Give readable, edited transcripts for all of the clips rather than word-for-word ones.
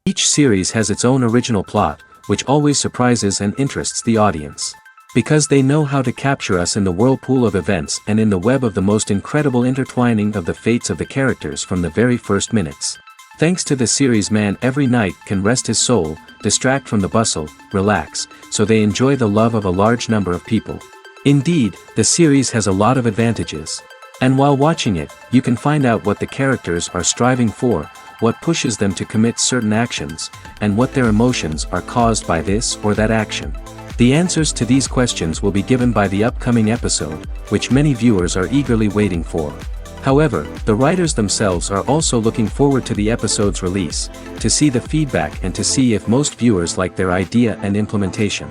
Each series has its own original plot, which always surprises and interests the audience. Because they know how to capture us in the whirlpool of events and in the web of the most incredible intertwining of the fates of the characters from the very first minutes. Thanks to the series, man every night can rest his soul, distract from the bustle, relax, so they enjoy the love of a large number of people. Indeed, the series has a lot of advantages. And while watching it, you can find out what the characters are striving for, what pushes them to commit certain actions, and what their emotions are caused by this or that action. The answers to these questions will be given by the upcoming episode, which many viewers are eagerly waiting for. However, the writers themselves are also looking forward to the episode's release, to see the feedback and to see if most viewers like their idea and implementation.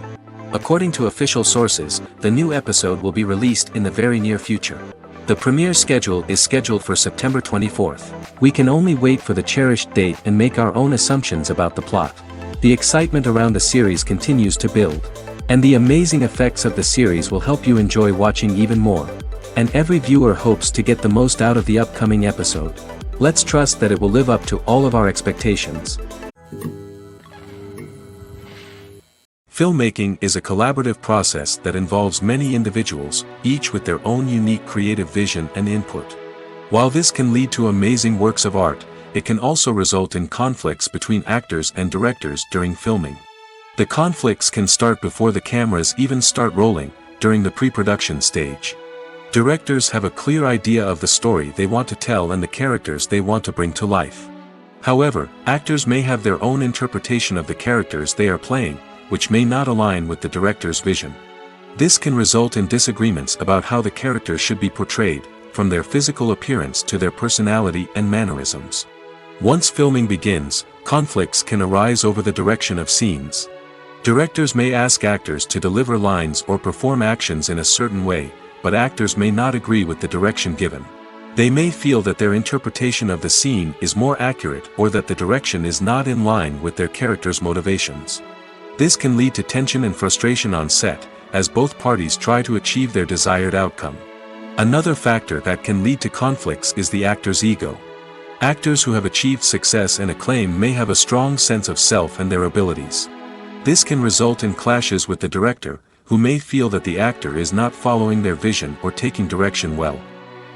According to official sources, the new episode will be released in the very near future. The premiere schedule is scheduled for September 24th. We can only wait for the cherished date and make our own assumptions about the plot. The excitement around the series continues to build. And the amazing effects of the series will help you enjoy watching even more. And every viewer hopes to get the most out of the upcoming episode. Let's trust that it will live up to all of our expectations. Filmmaking is a collaborative process that involves many individuals, each with their own unique creative vision and input. While this can lead to amazing works of art, it can also result in conflicts between actors and directors during filming. The conflicts can start before the cameras even start rolling, during the pre-production stage. Directors have a clear idea of the story they want to tell and the characters they want to bring to life. However, actors may have their own interpretation of the characters they are playing, which may not align with the director's vision. This can result in disagreements about how the characters should be portrayed, from their physical appearance to their personality and mannerisms. Once filming begins, conflicts can arise over the direction of scenes. Directors may ask actors to deliver lines or perform actions in a certain way, but actors may not agree with the direction given. They may feel that their interpretation of the scene is more accurate or that the direction is not in line with their character's motivations. This can lead to tension and frustration on set, as both parties try to achieve their desired outcome. Another factor that can lead to conflicts is the actor's ego. Actors who have achieved success and acclaim may have a strong sense of self and their abilities. This can result in clashes with the director, who may feel that the actor is not following their vision or taking direction well.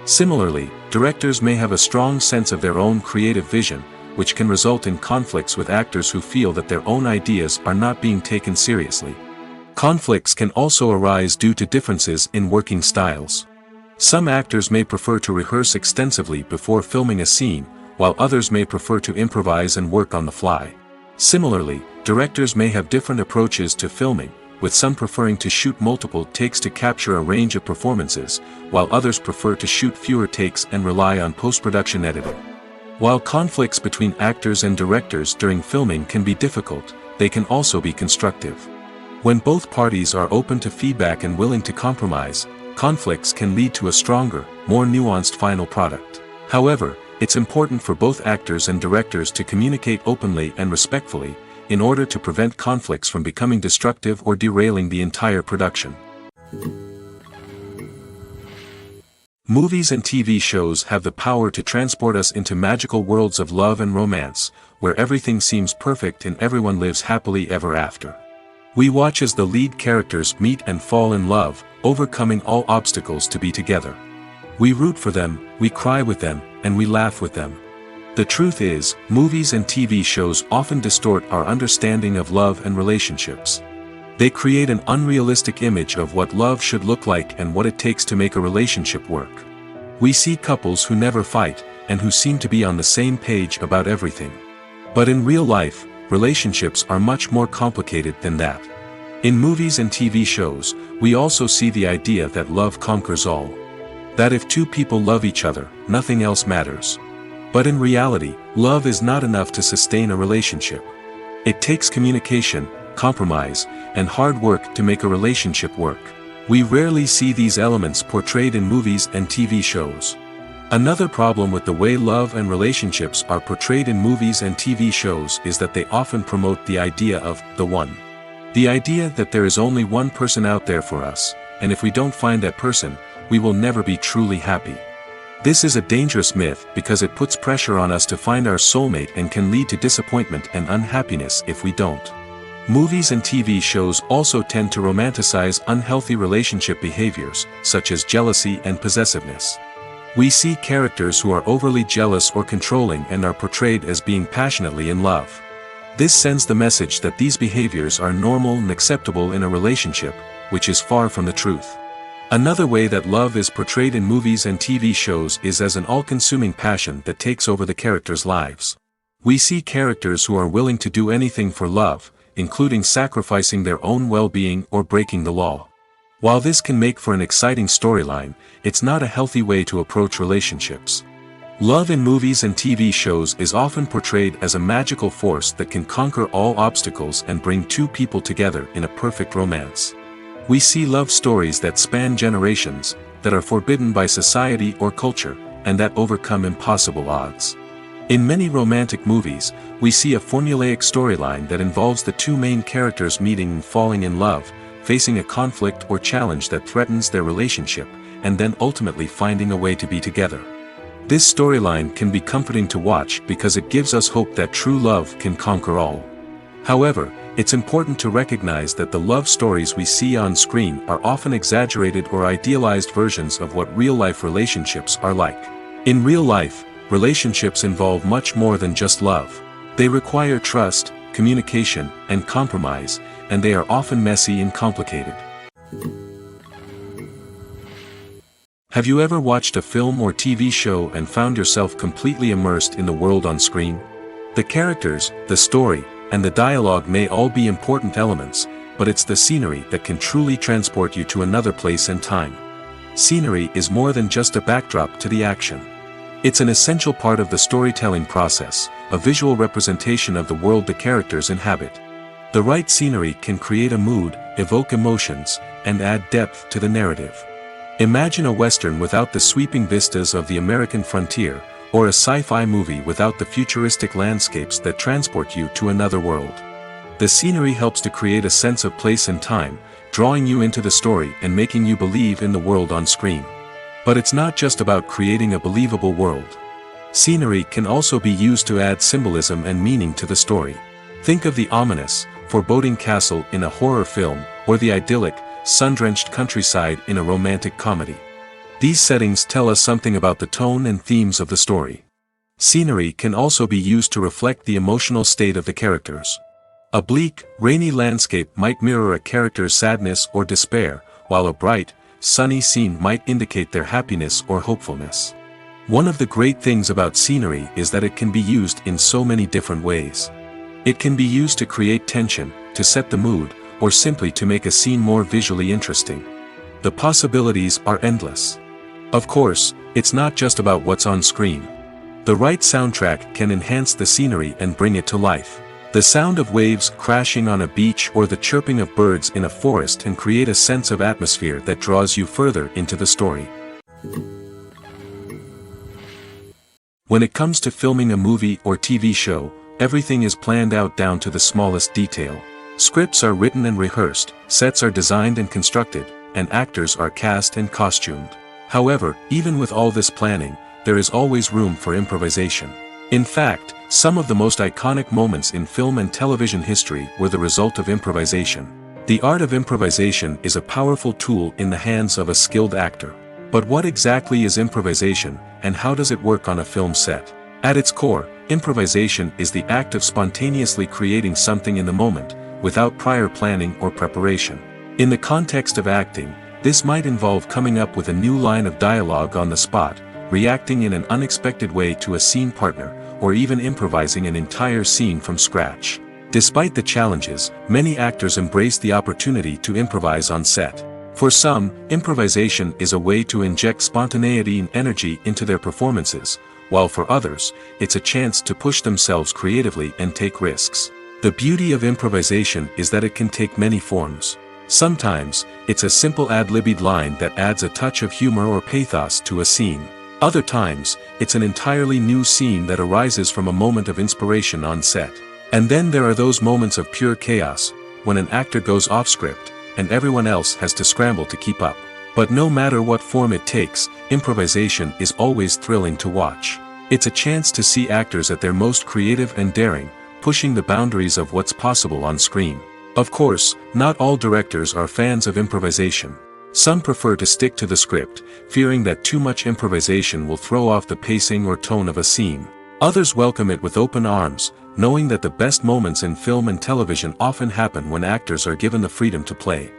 Similarly, directors may have a strong sense of their own creative vision, which can result in conflicts with actors who feel that their own ideas are not being taken seriously. Conflicts can also arise due to differences in working styles. Some actors may prefer to rehearse extensively before filming a scene, while others may prefer to improvise and work on the fly. Similarly, directors may have different approaches to filming, with some preferring to shoot multiple takes to capture a range of performances, while others prefer to shoot fewer takes and rely on post-production editing. While conflicts between actors and directors during filming can be difficult, they can also be constructive. When both parties are open to feedback and willing to compromise, conflicts can lead to a stronger, more nuanced final product. However, it's important for both actors and directors to communicate openly and respectfully, in order to prevent conflicts from becoming destructive or derailing the entire production. Movies and TV shows have the power to transport us into magical worlds of love and romance, where everything seems perfect and everyone lives happily ever after. We watch as the lead characters meet and fall in love, overcoming all obstacles to be together. We root for them, we cry with them, and we laugh with them. The truth is, movies and TV shows often distort our understanding of love and relationships. They create an unrealistic image of what love should look like and what it takes to make a relationship work. We see couples who never fight, and who seem to be on the same page about everything. But in real life, relationships are much more complicated than that. In movies and TV shows, we also see the idea that love conquers all. That if two people love each other, nothing else matters. But in reality, love is not enough to sustain a relationship. It takes communication, compromise, and hard work to make a relationship work. We rarely see these elements portrayed in movies and TV shows. Another problem with the way love and relationships are portrayed in movies and TV shows is that they often promote the idea of the one. The idea that there is only one person out there for us, and if we don't find that person, we will never be truly happy. This is a dangerous myth because it puts pressure on us to find our soulmate and can lead to disappointment and unhappiness if we don't. Movies and TV shows also tend to romanticize unhealthy relationship behaviors, such as jealousy and possessiveness. We see characters who are overly jealous or controlling and are portrayed as being passionately in love. This sends the message that these behaviors are normal and acceptable in a relationship, which is far from the truth. Another way that love is portrayed in movies and TV shows is as an all-consuming passion that takes over the characters' lives. We see characters who are willing to do anything for love, including sacrificing their own well-being or breaking the law. While this can make for an exciting storyline, it's not a healthy way to approach relationships. Love in movies and TV shows is often portrayed as a magical force that can conquer all obstacles and bring two people together in a perfect romance. We see love stories that span generations, that are forbidden by society or culture, and that overcome impossible odds. In many romantic movies, we see a formulaic storyline that involves the two main characters meeting and falling in love, facing a conflict or challenge that threatens their relationship, and then ultimately finding a way to be together. This storyline can be comforting to watch because it gives us hope that true love can conquer all. However, it's important to recognize that the love stories we see on screen are often exaggerated or idealized versions of what real-life relationships are like. In real life, relationships involve much more than just love. They require trust, communication, and compromise, and they are often messy and complicated. Have you ever watched a film or TV show and found yourself completely immersed in the world on screen? The characters, the story, and the dialogue may all be important elements, but it's the scenery that can truly transport you to another place and time. Scenery is more than just a backdrop to the action. It's an essential part of the storytelling process, a visual representation of the world the characters inhabit. The right scenery can create a mood, evoke emotions, and add depth to the narrative. Imagine a Western without the sweeping vistas of the American frontier, or a sci-fi movie without the futuristic landscapes that transport you to another world. The scenery helps to create a sense of place and time, drawing you into the story and making you believe in the world on screen. But it's not just about creating a believable world. Scenery can also be used to add symbolism and meaning to the story. Think of the ominous, foreboding castle in a horror film, or the idyllic, sun-drenched countryside in a romantic comedy. These settings tell us something about the tone and themes of the story. Scenery can also be used to reflect the emotional state of the characters. A bleak, rainy landscape might mirror a character's sadness or despair, while a bright, sunny scene might indicate their happiness or hopefulness. One of the great things about scenery is that it can be used in so many different ways. It can be used to create tension, to set the mood, or simply to make a scene more visually interesting. The possibilities are endless. Of course, it's not just about what's on screen. The right soundtrack can enhance the scenery and bring it to life. The sound of waves crashing on a beach or the chirping of birds in a forest can create a sense of atmosphere that draws you further into the story. When it comes to filming a movie or TV show, everything is planned out down to the smallest detail. Scripts are written and rehearsed, sets are designed and constructed, and actors are cast and costumed. However, even with all this planning, there is always room for improvisation. In fact, some of the most iconic moments in film and television history were the result of improvisation. The art of improvisation is a powerful tool in the hands of a skilled actor. But what exactly is improvisation, and how does it work on a film set? At its core, improvisation is the act of spontaneously creating something in the moment, without prior planning or preparation. In the context of acting, this might involve coming up with a new line of dialogue on the spot, reacting in an unexpected way to a scene partner, or even improvising an entire scene from scratch. Despite the challenges, many actors embrace the opportunity to improvise on set. For some, improvisation is a way to inject spontaneity and energy into their performances, while for others, it's a chance to push themselves creatively and take risks. The beauty of improvisation is that it can take many forms. Sometimes, it's a simple ad-libbed line that adds a touch of humor or pathos to a scene. Other times, it's an entirely new scene that arises from a moment of inspiration on set. And then there are those moments of pure chaos, when an actor goes off script, and everyone else has to scramble to keep up. But no matter what form it takes, improvisation is always thrilling to watch. It's a chance to see actors at their most creative and daring, pushing the boundaries of what's possible on screen. Of course, not all directors are fans of improvisation. Some prefer to stick to the script, fearing that too much improvisation will throw off the pacing or tone of a scene. Others welcome it with open arms, knowing that the best moments in film and television often happen when actors are given the freedom to play.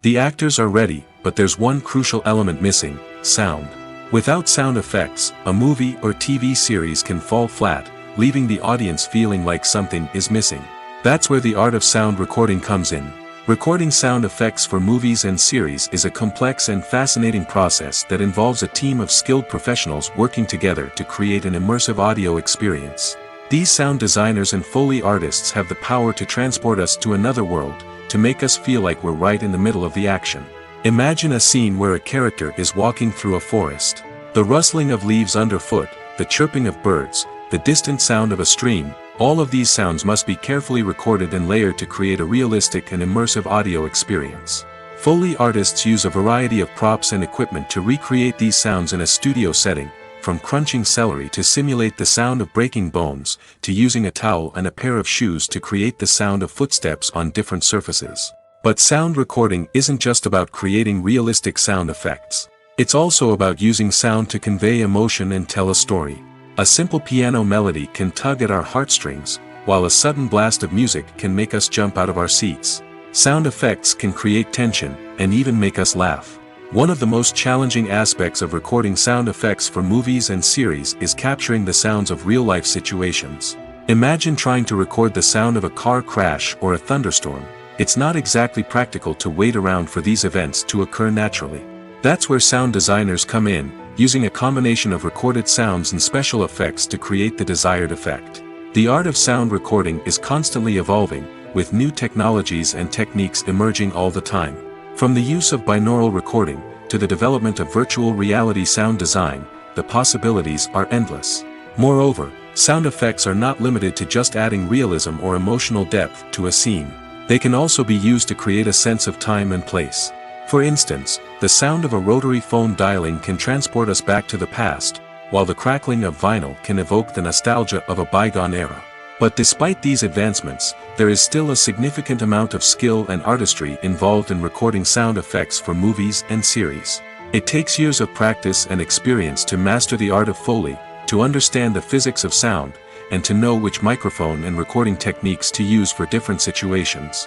The actors are ready, but there's one crucial element missing: sound. Without sound effects, a movie or TV series can fall flat, leaving the audience feeling like something is missing. That's where the art of sound recording comes in. Recording sound effects for movies and series is a complex and fascinating process that involves a team of skilled professionals working together to create an immersive audio experience. These sound designers and Foley artists have the power to transport us to another world, to make us feel like we're right in the middle of the action. Imagine a scene where a character is walking through a forest. The rustling of leaves underfoot, the chirping of birds, the distant sound of a stream, all of these sounds must be carefully recorded and layered to create a realistic and immersive audio experience. Foley artists use a variety of props and equipment to recreate these sounds in a studio setting, from crunching celery to simulate the sound of breaking bones, to using a towel and a pair of shoes to create the sound of footsteps on different surfaces. But sound recording isn't just about creating realistic sound effects. It's also about using sound to convey emotion and tell a story. A simple piano melody can tug at our heartstrings, while a sudden blast of music can make us jump out of our seats. Sound effects can create tension, and even make us laugh. One of the most challenging aspects of recording sound effects for movies and series is capturing the sounds of real-life situations. Imagine trying to record the sound of a car crash or a thunderstorm. It's not exactly practical to wait around for these events to occur naturally. That's where sound designers come in, using a combination of recorded sounds and special effects to create the desired effect. The art of sound recording is constantly evolving, with new technologies and techniques emerging all the time. From the use of binaural recording, to the development of virtual reality sound design, the possibilities are endless. Moreover, sound effects are not limited to just adding realism or emotional depth to a scene. They can also be used to create a sense of time and place. For instance, the sound of a rotary phone dialing can transport us back to the past, while the crackling of vinyl can evoke the nostalgia of a bygone era. But despite these advancements, there is still a significant amount of skill and artistry involved in recording sound effects for movies and series. It takes years of practice and experience to master the art of Foley, to understand the physics of sound, and to know which microphone and recording techniques to use for different situations.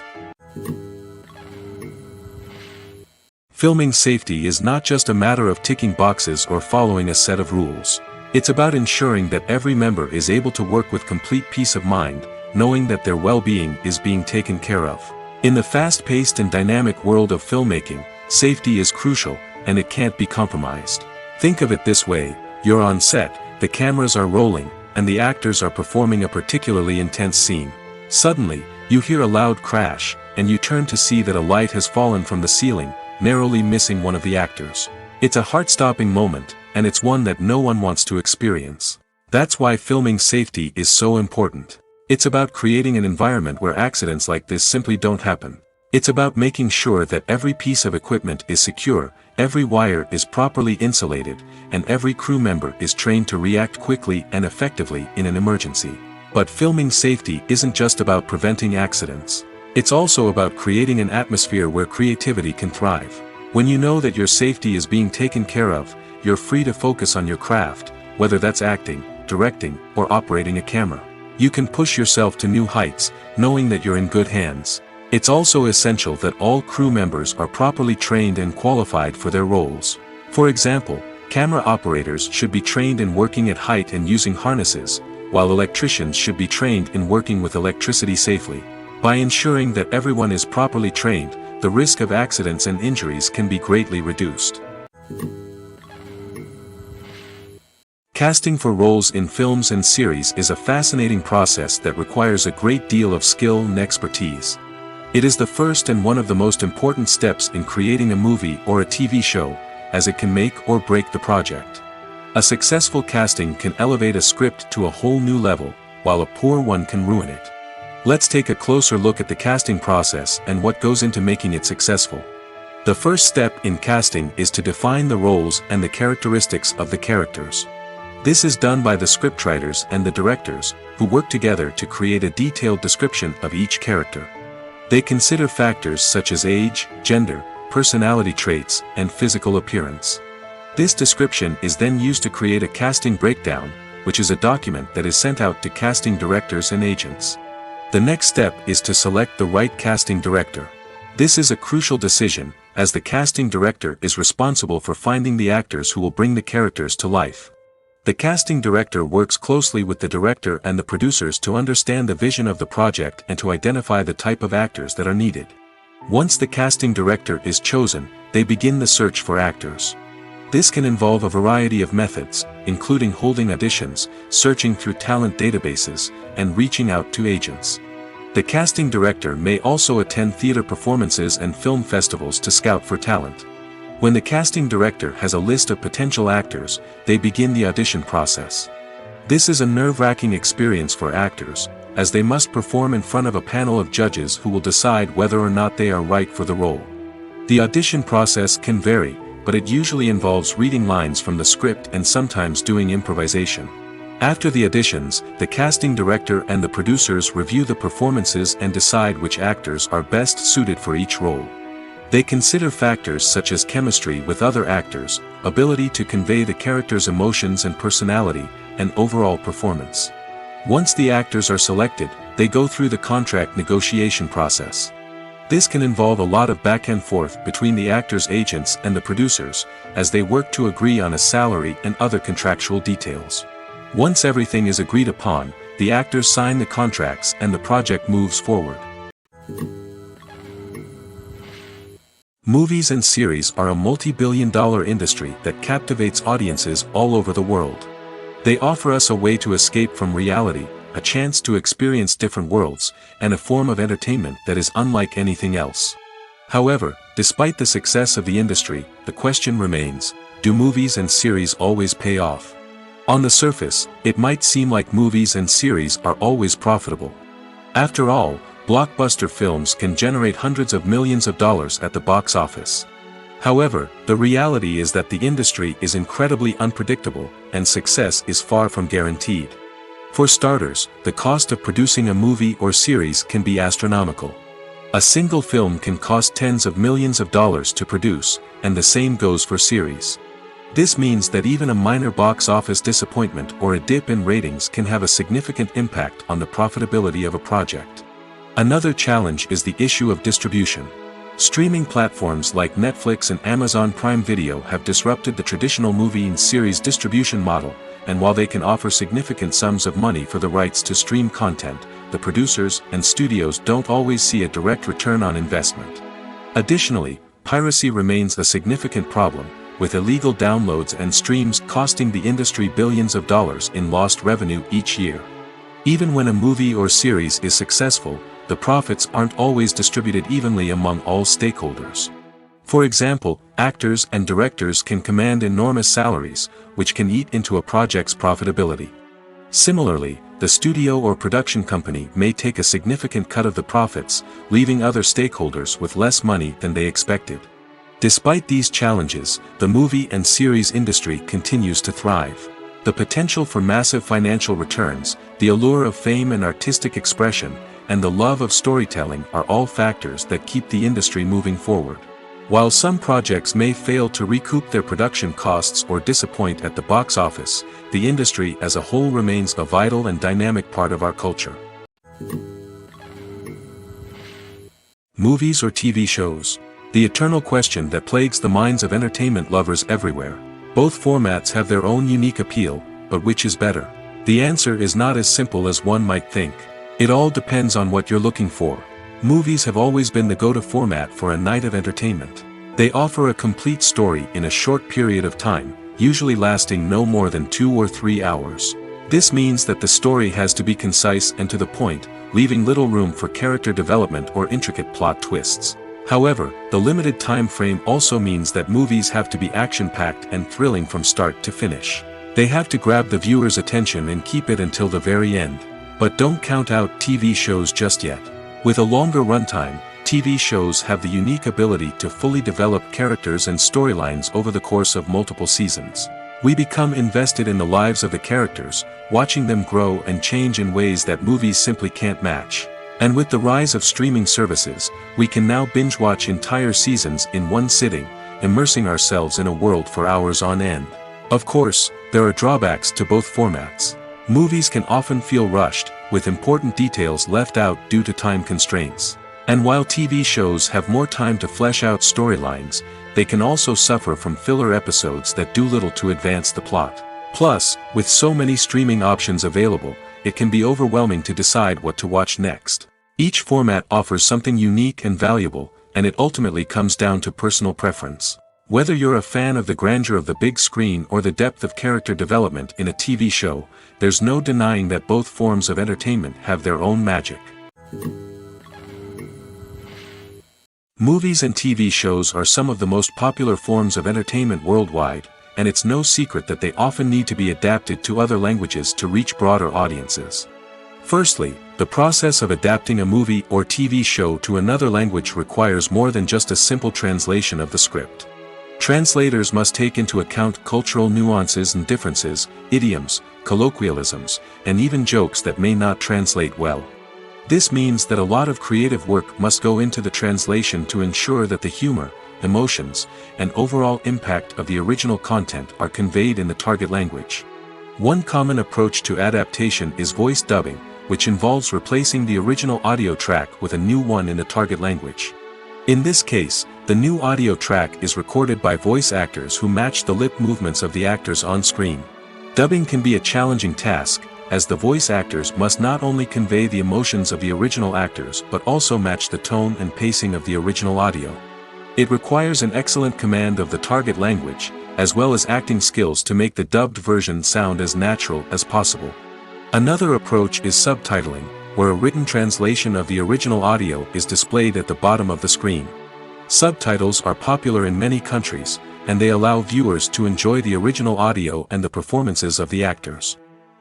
Filming safety is not just a matter of ticking boxes or following a set of rules. It's about ensuring that every member is able to work with complete peace of mind, knowing that their well-being is being taken care of. In the fast-paced and dynamic world of filmmaking, safety is crucial, and it can't be compromised. Think of it this way: you're on set, the cameras are rolling, and the actors are performing a particularly intense scene. Suddenly, you hear a loud crash, and you turn to see that a light has fallen from the ceiling, narrowly missing one of the actors. It's a heart-stopping moment, and it's one that no one wants to experience. That's why filming safety is so important. It's about creating an environment where accidents like this simply don't happen. It's about making sure that every piece of equipment is secure, every wire is properly insulated, and every crew member is trained to react quickly and effectively in an emergency. But filming safety isn't just about preventing accidents. It's also about creating an atmosphere where creativity can thrive. When you know that your safety is being taken care of, you're free to focus on your craft, whether that's acting, directing, or operating a camera. You can push yourself to new heights, knowing that you're in good hands. It's also essential that all crew members are properly trained and qualified for their roles. For example, camera operators should be trained in working at height and using harnesses, while electricians should be trained in working with electricity safely. By ensuring that everyone is properly trained, the risk of accidents and injuries can be greatly reduced. Casting for roles in films and series is a fascinating process that requires a great deal of skill and expertise. It is the first and one of the most important steps in creating a movie or a TV show, as it can make or break the project. A successful casting can elevate a script to a whole new level, while a poor one can ruin it. Let's take a closer look at the casting process and what goes into making it successful. The first step in casting is to define the roles and the characteristics of the characters. This is done by the scriptwriters and the directors, who work together to create a detailed description of each character. They consider factors such as age, gender, personality traits, and physical appearance. This description is then used to create a casting breakdown, which is a document that is sent out to casting directors and agents. The next step is to select the right casting director. This is a crucial decision, as the casting director is responsible for finding the actors who will bring the characters to life. The casting director works closely with the director and the producers to understand the vision of the project and to identify the type of actors that are needed. Once the casting director is chosen, they begin the search for actors. This can involve a variety of methods, including holding auditions, searching through talent databases, and reaching out to agents. The casting director may also attend theater performances and film festivals to scout for talent. When the casting director has a list of potential actors, they begin the audition process. This is a nerve-wracking experience for actors, as they must perform in front of a panel of judges who will decide whether or not they are right for the role. The audition process can vary, but it usually involves reading lines from the script and sometimes doing improvisation. After the auditions, the casting director and the producers review the performances and decide which actors are best suited for each role. They consider factors such as chemistry with other actors, ability to convey the character's emotions and personality, and overall performance. Once the actors are selected, they go through the contract negotiation process. This can involve a lot of back and forth between the actors' agents and the producers, as they work to agree on a salary and other contractual details. Once everything is agreed upon, the actors sign the contracts and the project moves forward. Movies and series are a multi-billion-dollar industry that captivates audiences all over the world. They offer us a way to escape from reality, a chance to experience different worlds, and a form of entertainment that is unlike anything else. However, despite the success of the industry, the question remains, do movies and series always pay off? On the surface, it might seem like movies and series are always profitable. After all, blockbuster films can generate hundreds of millions of dollars at the box office. However, the reality is that the industry is incredibly unpredictable, and success is far from guaranteed. For starters, the cost of producing a movie or series can be astronomical. A single film can cost tens of millions of dollars to produce, and the same goes for series. This means that even a minor box office disappointment or a dip in ratings can have a significant impact on the profitability of a project. Another challenge is the issue of distribution. Streaming platforms like Netflix and Amazon Prime Video have disrupted the traditional movie and series distribution model, and while they can offer significant sums of money for the rights to stream content, the producers and studios don't always see a direct return on investment. Additionally, piracy remains a significant problem, with illegal downloads and streams costing the industry billions of dollars in lost revenue each year. Even when a movie or series is successful, the profits aren't always distributed evenly among all stakeholders. For example, actors and directors can command enormous salaries, which can eat into a project's profitability. Similarly, the studio or production company may take a significant cut of the profits, leaving other stakeholders with less money than they expected. Despite these challenges, the movie and series industry continues to thrive. The potential for massive financial returns, the allure of fame and artistic expression, and the love of storytelling are all factors that keep the industry moving forward. While some projects may fail to recoup their production costs or disappoint at the box office, the industry as a whole remains a vital and dynamic part of our culture. Movies or TV shows? The eternal question that plagues the minds of entertainment lovers everywhere. Both formats have their own unique appeal, but which is better? The answer is not as simple as one might think. It all depends on what you're looking for. Movies have always been the go-to format for a night of entertainment. They offer a complete story in a short period of time, usually lasting no more than 2 or 3 hours. This means that the story has to be concise and to the point, leaving little room for character development or intricate plot twists. However, the limited time frame also means that movies have to be action-packed and thrilling from start to finish. They have to grab the viewer's attention and keep it until the very end. But don't count out TV shows just yet. With a longer runtime, TV shows have the unique ability to fully develop characters and storylines over the course of multiple seasons. We become invested in the lives of the characters, watching them grow and change in ways that movies simply can't match. And with the rise of streaming services, we can now binge-watch entire seasons in one sitting, immersing ourselves in a world for hours on end. Of course, there are drawbacks to both formats. Movies can often feel rushed, with important details left out due to time constraints. And while TV shows have more time to flesh out storylines, they can also suffer from filler episodes that do little to advance the plot. Plus, with so many streaming options available, it can be overwhelming to decide what to watch next. Each format offers something unique and valuable, and it ultimately comes down to personal preference. Whether you're a fan of the grandeur of the big screen or the depth of character development in a TV show, there's no denying that both forms of entertainment have their own magic. Movies and TV shows are some of the most popular forms of entertainment worldwide, and it's no secret that they often need to be adapted to other languages to reach broader audiences. Firstly, the process of adapting a movie or TV show to another language requires more than just a simple translation of the script. Translators must take into account cultural nuances and differences, idioms, colloquialisms, and even jokes that may not translate well. This means that a lot of creative work must go into the translation to ensure that the humor, emotions, and overall impact of the original content are conveyed in the target language. One common approach to adaptation is voice dubbing, which involves replacing the original audio track with a new one in the target language. In this case, the new audio track is recorded by voice actors who match the lip movements of the actors on screen. Dubbing can be a challenging task, as the voice actors must not only convey the emotions of the original actors but also match the tone and pacing of the original audio. It requires an excellent command of the target language, as well as acting skills to make the dubbed version sound as natural as possible. Another approach is subtitling, where a written translation of the original audio is displayed at the bottom of the screen. Subtitles are popular in many countries, and they allow viewers to enjoy the original audio and the performances of the actors.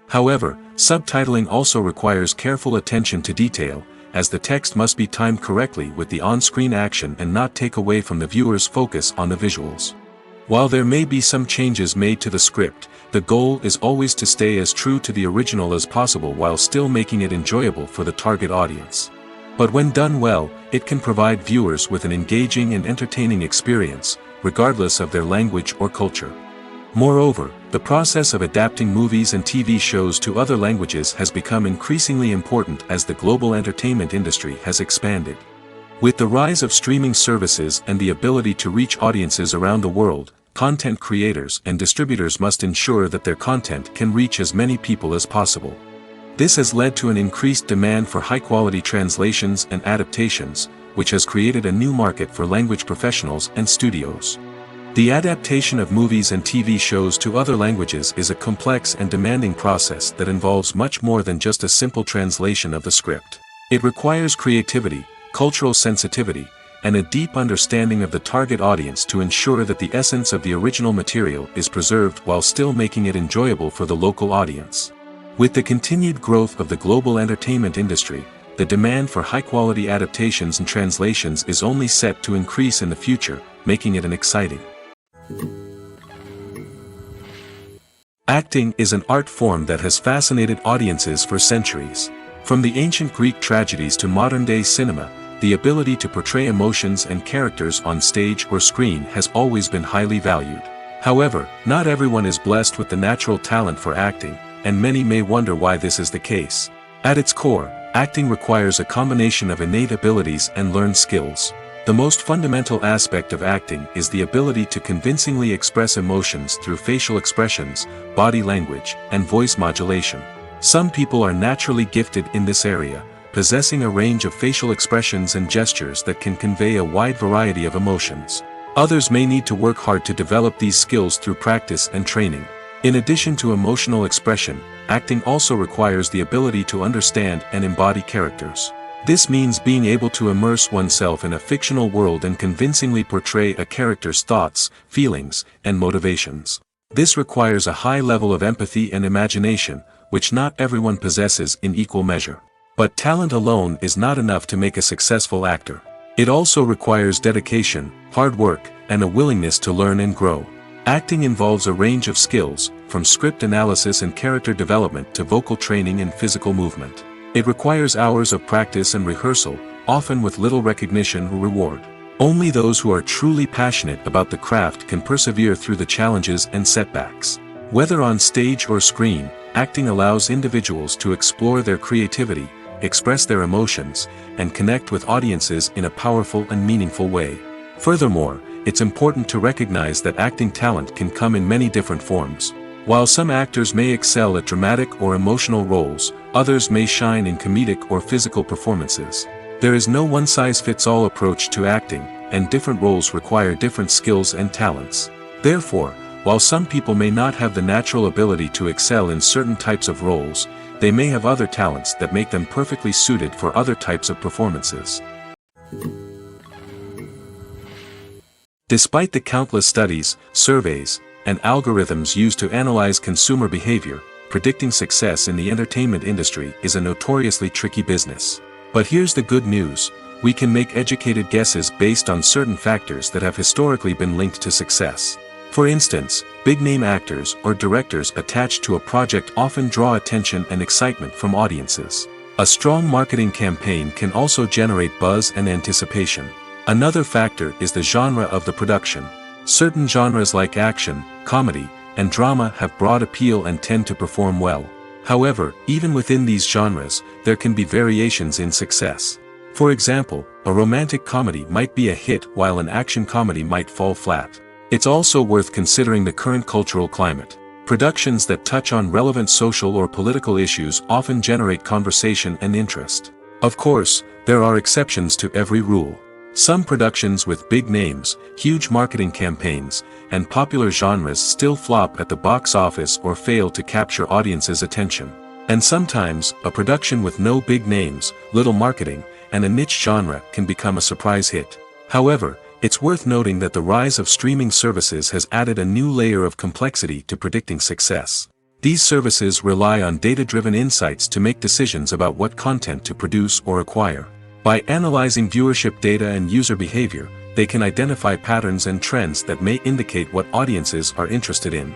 However, subtitling also requires careful attention to detail, as the text must be timed correctly with the on-screen action and not take away from the viewer's focus on the visuals. While there may be some changes made to the script, the goal is always to stay as true to the original as possible while still making it enjoyable for the target audience. But when done well, it can provide viewers with an engaging and entertaining experience, regardless of their language or culture. Moreover, the process of adapting movies and TV shows to other languages has become increasingly important as the global entertainment industry has expanded. With the rise of streaming services and the ability to reach audiences around the world, content creators and distributors must ensure that their content can reach as many people as possible. This has led to an increased demand for high-quality translations and adaptations, which has created a new market for language professionals and studios. The adaptation of movies and TV shows to other languages is a complex and demanding process that involves much more than just a simple translation of the script. It requires creativity, cultural sensitivity, and a deep understanding of the target audience to ensure that the essence of the original material is preserved while still making it enjoyable for the local audience. With the continued growth of the global entertainment industry, the demand for high-quality adaptations and translations is only set to increase in the future, making it an exciting. Acting is an art form that has fascinated audiences for centuries. From the ancient Greek tragedies to modern-day cinema, the ability to portray emotions and characters on stage or screen has always been highly valued. However, not everyone is blessed with the natural talent for acting, and many may wonder why this is the case. At its core, acting requires a combination of innate abilities and learned skills. The most fundamental aspect of acting is the ability to convincingly express emotions through facial expressions, body language, and voice modulation. Some people are naturally gifted in this area, possessing a range of facial expressions and gestures that can convey a wide variety of emotions. Others may need to work hard to develop these skills through practice and training. In addition to emotional expression, acting also requires the ability to understand and embody characters. This means being able to immerse oneself in a fictional world and convincingly portray a character's thoughts, feelings, and motivations. This requires a high level of empathy and imagination, which not everyone possesses in equal measure. But talent alone is not enough to make a successful actor. It also requires dedication, hard work, and a willingness to learn and grow. Acting involves a range of skills, from script analysis and character development to vocal training and physical movement. It requires hours of practice and rehearsal, often with little recognition or reward. Only those who are truly passionate about the craft can persevere through the challenges and setbacks. Whether on stage or screen, acting allows individuals to explore their creativity, express their emotions, and connect with audiences in a powerful and meaningful way. Furthermore, it's important to recognize that acting talent can come in many different forms. While some actors may excel at dramatic or emotional roles, others may shine in comedic or physical performances. There is no one-size-fits-all approach to acting, and different roles require different skills and talents. Therefore, while some people may not have the natural ability to excel in certain types of roles, they may have other talents that make them perfectly suited for other types of performances. Despite the countless studies, surveys, and algorithms used to analyze consumer behavior, predicting success in the entertainment industry is a notoriously tricky business. But here's the good news: we can make educated guesses based on certain factors that have historically been linked to success. For instance, big-name actors or directors attached to a project often draw attention and excitement from audiences. A strong marketing campaign can also generate buzz and anticipation. Another factor is the genre of the production. Certain genres like action, comedy, and drama have broad appeal and tend to perform well. However, even within these genres, there can be variations in success. For example, a romantic comedy might be a hit while an action comedy might fall flat. It's also worth considering the current cultural climate. Productions that touch on relevant social or political issues often generate conversation and interest. Of course, there are exceptions to every rule. Some productions with big names, huge marketing campaigns, and popular genres still flop at the box office or fail to capture audiences' attention. And sometimes, a production with no big names, little marketing, and a niche genre can become a surprise hit. However, it's worth noting that the rise of streaming services has added a new layer of complexity to predicting success. These services rely on data-driven insights to make decisions about what content to produce or acquire. By analyzing viewership data and user behavior, they can identify patterns and trends that may indicate what audiences are interested in.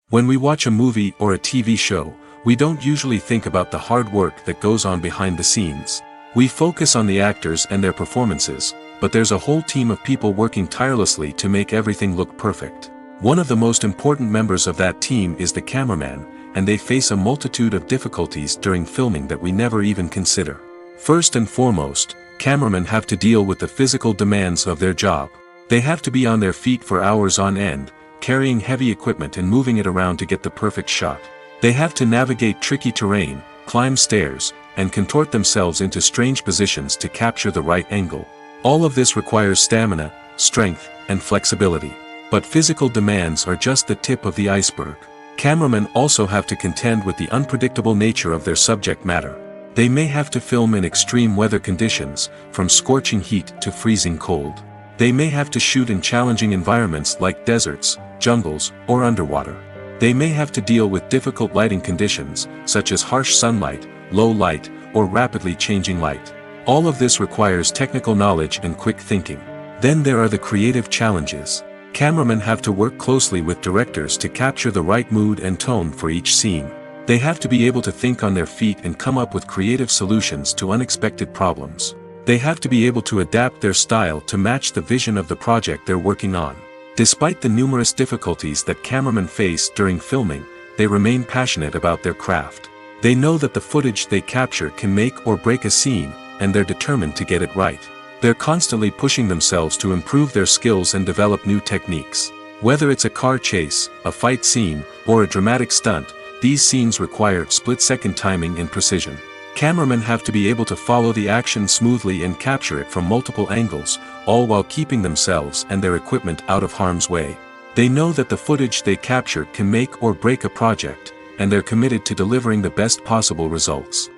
When we watch a movie or a TV show, we don't usually think about the hard work that goes on behind the scenes. We focus on the actors and their performances, but there's a whole team of people working tirelessly to make everything look perfect. One of the most important members of that team is the cameraman, and they face a multitude of difficulties during filming that we never even consider. First and foremost, cameramen have to deal with the physical demands of their job. They have to be on their feet for hours on end, carrying heavy equipment and moving it around to get the perfect shot. They have to navigate tricky terrain, climb stairs, and contort themselves into strange positions to capture the right angle. All of this requires stamina, strength, and flexibility. But physical demands are just the tip of the iceberg. Cameramen also have to contend with the unpredictable nature of their subject matter. They may have to film in extreme weather conditions, from scorching heat to freezing cold. They may have to shoot in challenging environments like deserts, jungles, or underwater. They may have to deal with difficult lighting conditions, such as harsh sunlight, low light, or rapidly changing light. All of this requires technical knowledge and quick thinking. Then there are the creative challenges. Cameramen have to work closely with directors to capture the right mood and tone for each scene. They have to be able to think on their feet and come up with creative solutions to unexpected problems. They have to be able to adapt their style to match the vision of the project they're working on. Despite the numerous difficulties that cameramen face during filming, they remain passionate about their craft. They know that the footage they capture can make or break a scene, and they're determined to get it right. They're constantly pushing themselves to improve their skills and develop new techniques. Whether it's a car chase, a fight scene, or a dramatic stunt, these scenes require split-second timing and precision. Cameramen have to be able to follow the action smoothly and capture it from multiple angles, all while keeping themselves and their equipment out of harm's way. They know that the footage they capture can make or break a project, and they're committed to delivering the best possible results.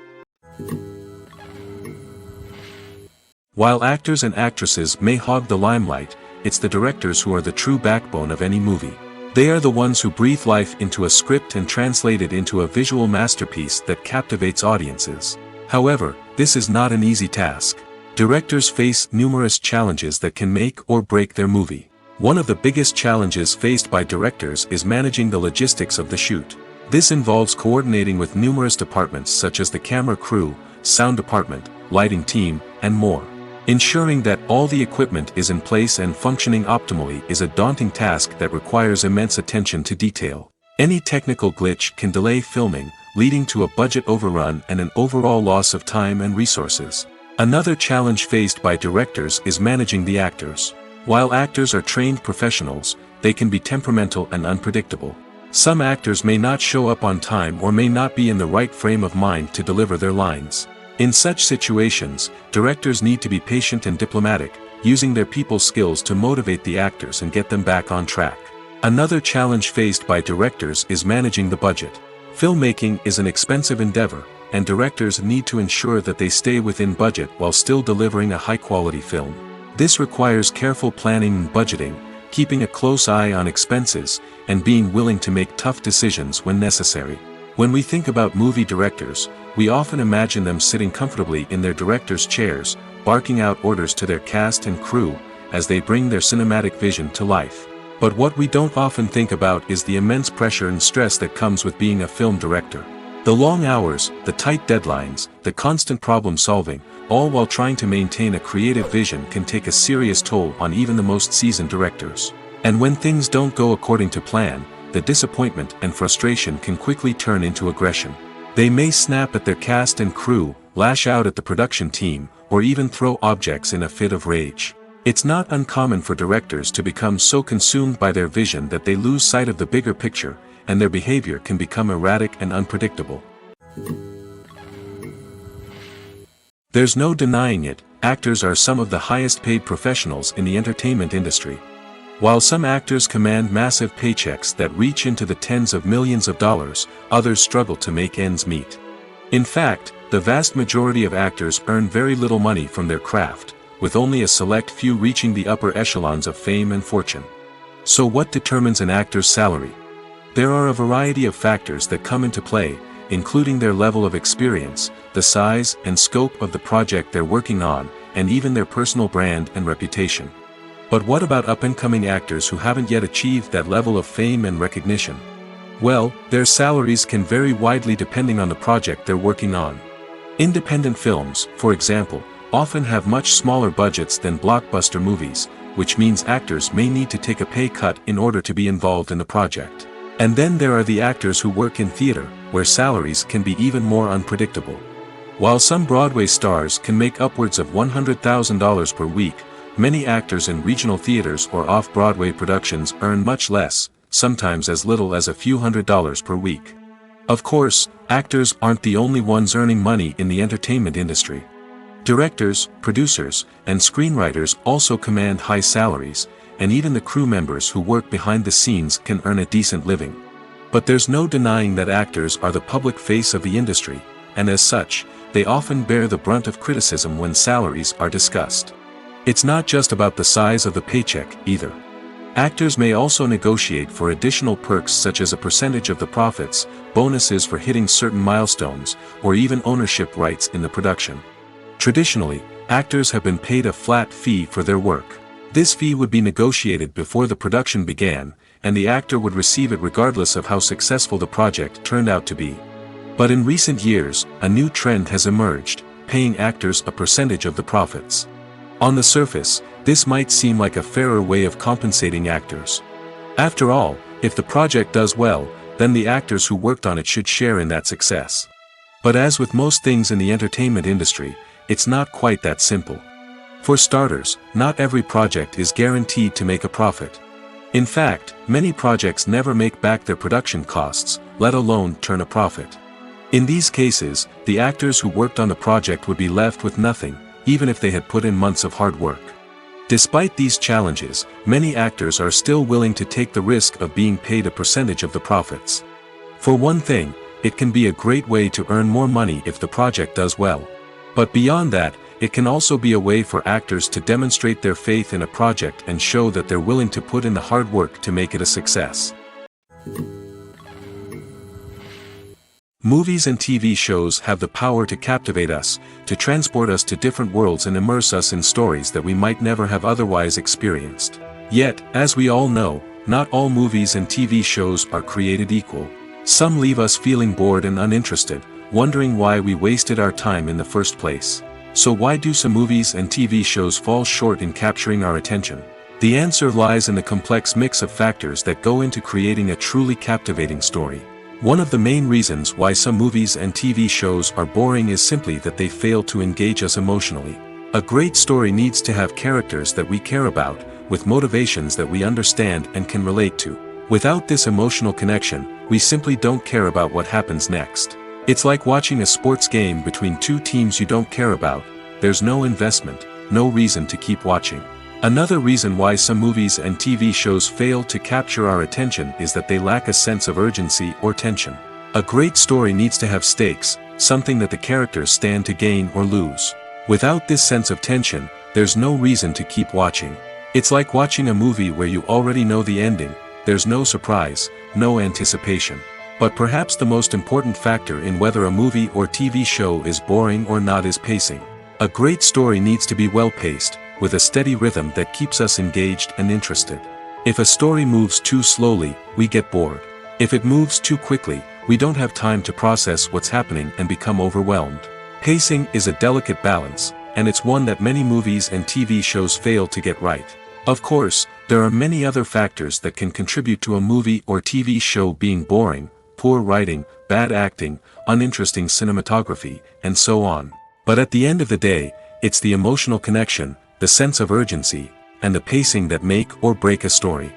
While actors and actresses may hog the limelight, it's the directors who are the true backbone of any movie. They are the ones who breathe life into a script and translate it into a visual masterpiece that captivates audiences. However, this is not an easy task. Directors face numerous challenges that can make or break their movie. One of the biggest challenges faced by directors is managing the logistics of the shoot. This involves coordinating with numerous departments such as the camera crew, sound department, lighting team, and more. Ensuring that all the equipment is in place and functioning optimally is a daunting task that requires immense attention to detail. Any technical glitch can delay filming, leading to a budget overrun and an overall loss of time and resources. Another challenge faced by directors is managing the actors. While actors are trained professionals, they can be temperamental and unpredictable. Some actors may not show up on time or may not be in the right frame of mind to deliver their lines. In such situations, directors need to be patient and diplomatic, using their people skills to motivate the actors and get them back on track. Another challenge faced by directors is managing the budget. Filmmaking is an expensive endeavor, and directors need to ensure that they stay within budget while still delivering a high-quality film. This requires careful planning and budgeting, keeping a close eye on expenses, and being willing to make tough decisions when necessary. When we think about movie directors, we often imagine them sitting comfortably in their director's chairs, barking out orders to their cast and crew, as they bring their cinematic vision to life. But what we don't often think about is the immense pressure and stress that comes with being a film director. The long hours, the tight deadlines, the constant problem solving, all while trying to maintain a creative vision can take a serious toll on even the most seasoned directors. And when things don't go according to plan, the disappointment and frustration can quickly turn into aggression. They may snap at their cast and crew, lash out at the production team, or even throw objects in a fit of rage. It's not uncommon for directors to become so consumed by their vision that they lose sight of the bigger picture, and their behavior can become erratic and unpredictable. There's no denying it, actors are some of the highest paid professionals in the entertainment industry. While some actors command massive paychecks that reach into the tens of millions of dollars, others struggle to make ends meet. In fact, the vast majority of actors earn very little money from their craft, with only a select few reaching the upper echelons of fame and fortune. So what determines an actor's salary? There are a variety of factors that come into play, including their level of experience, the size and scope of the project they're working on, and even their personal brand and reputation. But what about up-and-coming actors who haven't yet achieved that level of fame and recognition? Well, their salaries can vary widely depending on the project they're working on. Independent films, for example, often have much smaller budgets than blockbuster movies, which means actors may need to take a pay cut in order to be involved in the project. And then there are the actors who work in theater, where salaries can be even more unpredictable. While some Broadway stars can make upwards of $100,000 per week, many actors in regional theaters or off-Broadway productions earn much less, sometimes as little as a few $100s per week. Of course, actors aren't the only ones earning money in the entertainment industry. Directors, producers, and screenwriters also command high salaries, and even the crew members who work behind the scenes can earn a decent living. But there's no denying that actors are the public face of the industry, and as such, they often bear the brunt of criticism when salaries are discussed. It's not just about the size of the paycheck, either. Actors may also negotiate for additional perks such as a percentage of the profits, bonuses for hitting certain milestones, or even ownership rights in the production. Traditionally, actors have been paid a flat fee for their work. This fee would be negotiated before the production began, and the actor would receive it regardless of how successful the project turned out to be. But in recent years, a new trend has emerged, paying actors a percentage of the profits. On the surface, this might seem like a fairer way of compensating actors. After all, if the project does well, then the actors who worked on it should share in that success. But as with most things in the entertainment industry, it's not quite that simple. For starters, not every project is guaranteed to make a profit. In fact, many projects never make back their production costs, let alone turn a profit. In these cases, the actors who worked on the project would be left with nothing, even if they had put in months of hard work. Despite these challenges, many actors are still willing to take the risk of being paid a percentage of the profits. For one thing, it can be a great way to earn more money if the project does well. But beyond that, it can also be a way for actors to demonstrate their faith in a project and show that they're willing to put in the hard work to make it a success. Movies and TV shows have the power to captivate us, to transport us to different worlds and immerse us in stories that we might never have otherwise experienced. Yet, as we all know, not all movies and TV shows are created equal. Some leave us feeling bored and uninterested, wondering why we wasted our time in the first place. So why do some movies and TV shows fall short in capturing our attention? The answer lies in the complex mix of factors that go into creating a truly captivating story. One of the main reasons why some movies and TV shows are boring is simply that they fail to engage us emotionally. A great story needs to have characters that we care about, with motivations that we understand and can relate to. Without this emotional connection, we simply don't care about what happens next. It's like watching a sports game between two teams you don't care about. There's no investment, no reason to keep watching. Another reason why some movies and TV shows fail to capture our attention is that they lack a sense of urgency or tension. A great story needs to have stakes, something that the characters stand to gain or lose. Without this sense of tension, there's no reason to keep watching. It's like watching a movie where you already know the ending. There's no surprise, no anticipation. But perhaps the most important factor in whether a movie or TV show is boring or not is pacing. A great story needs to be well-paced, with a steady rhythm that keeps us engaged and interested. If a story moves too slowly, we get bored. If it moves too quickly, we don't have time to process what's happening and become overwhelmed. Pacing is a delicate balance, and it's one that many movies and TV shows fail to get right. Of course, there are many other factors that can contribute to a movie or TV show being boring: poor writing, bad acting, uninteresting cinematography, and so on. But at the end of the day, it's the emotional connection, the sense of urgency, and the pacing that make or break a story.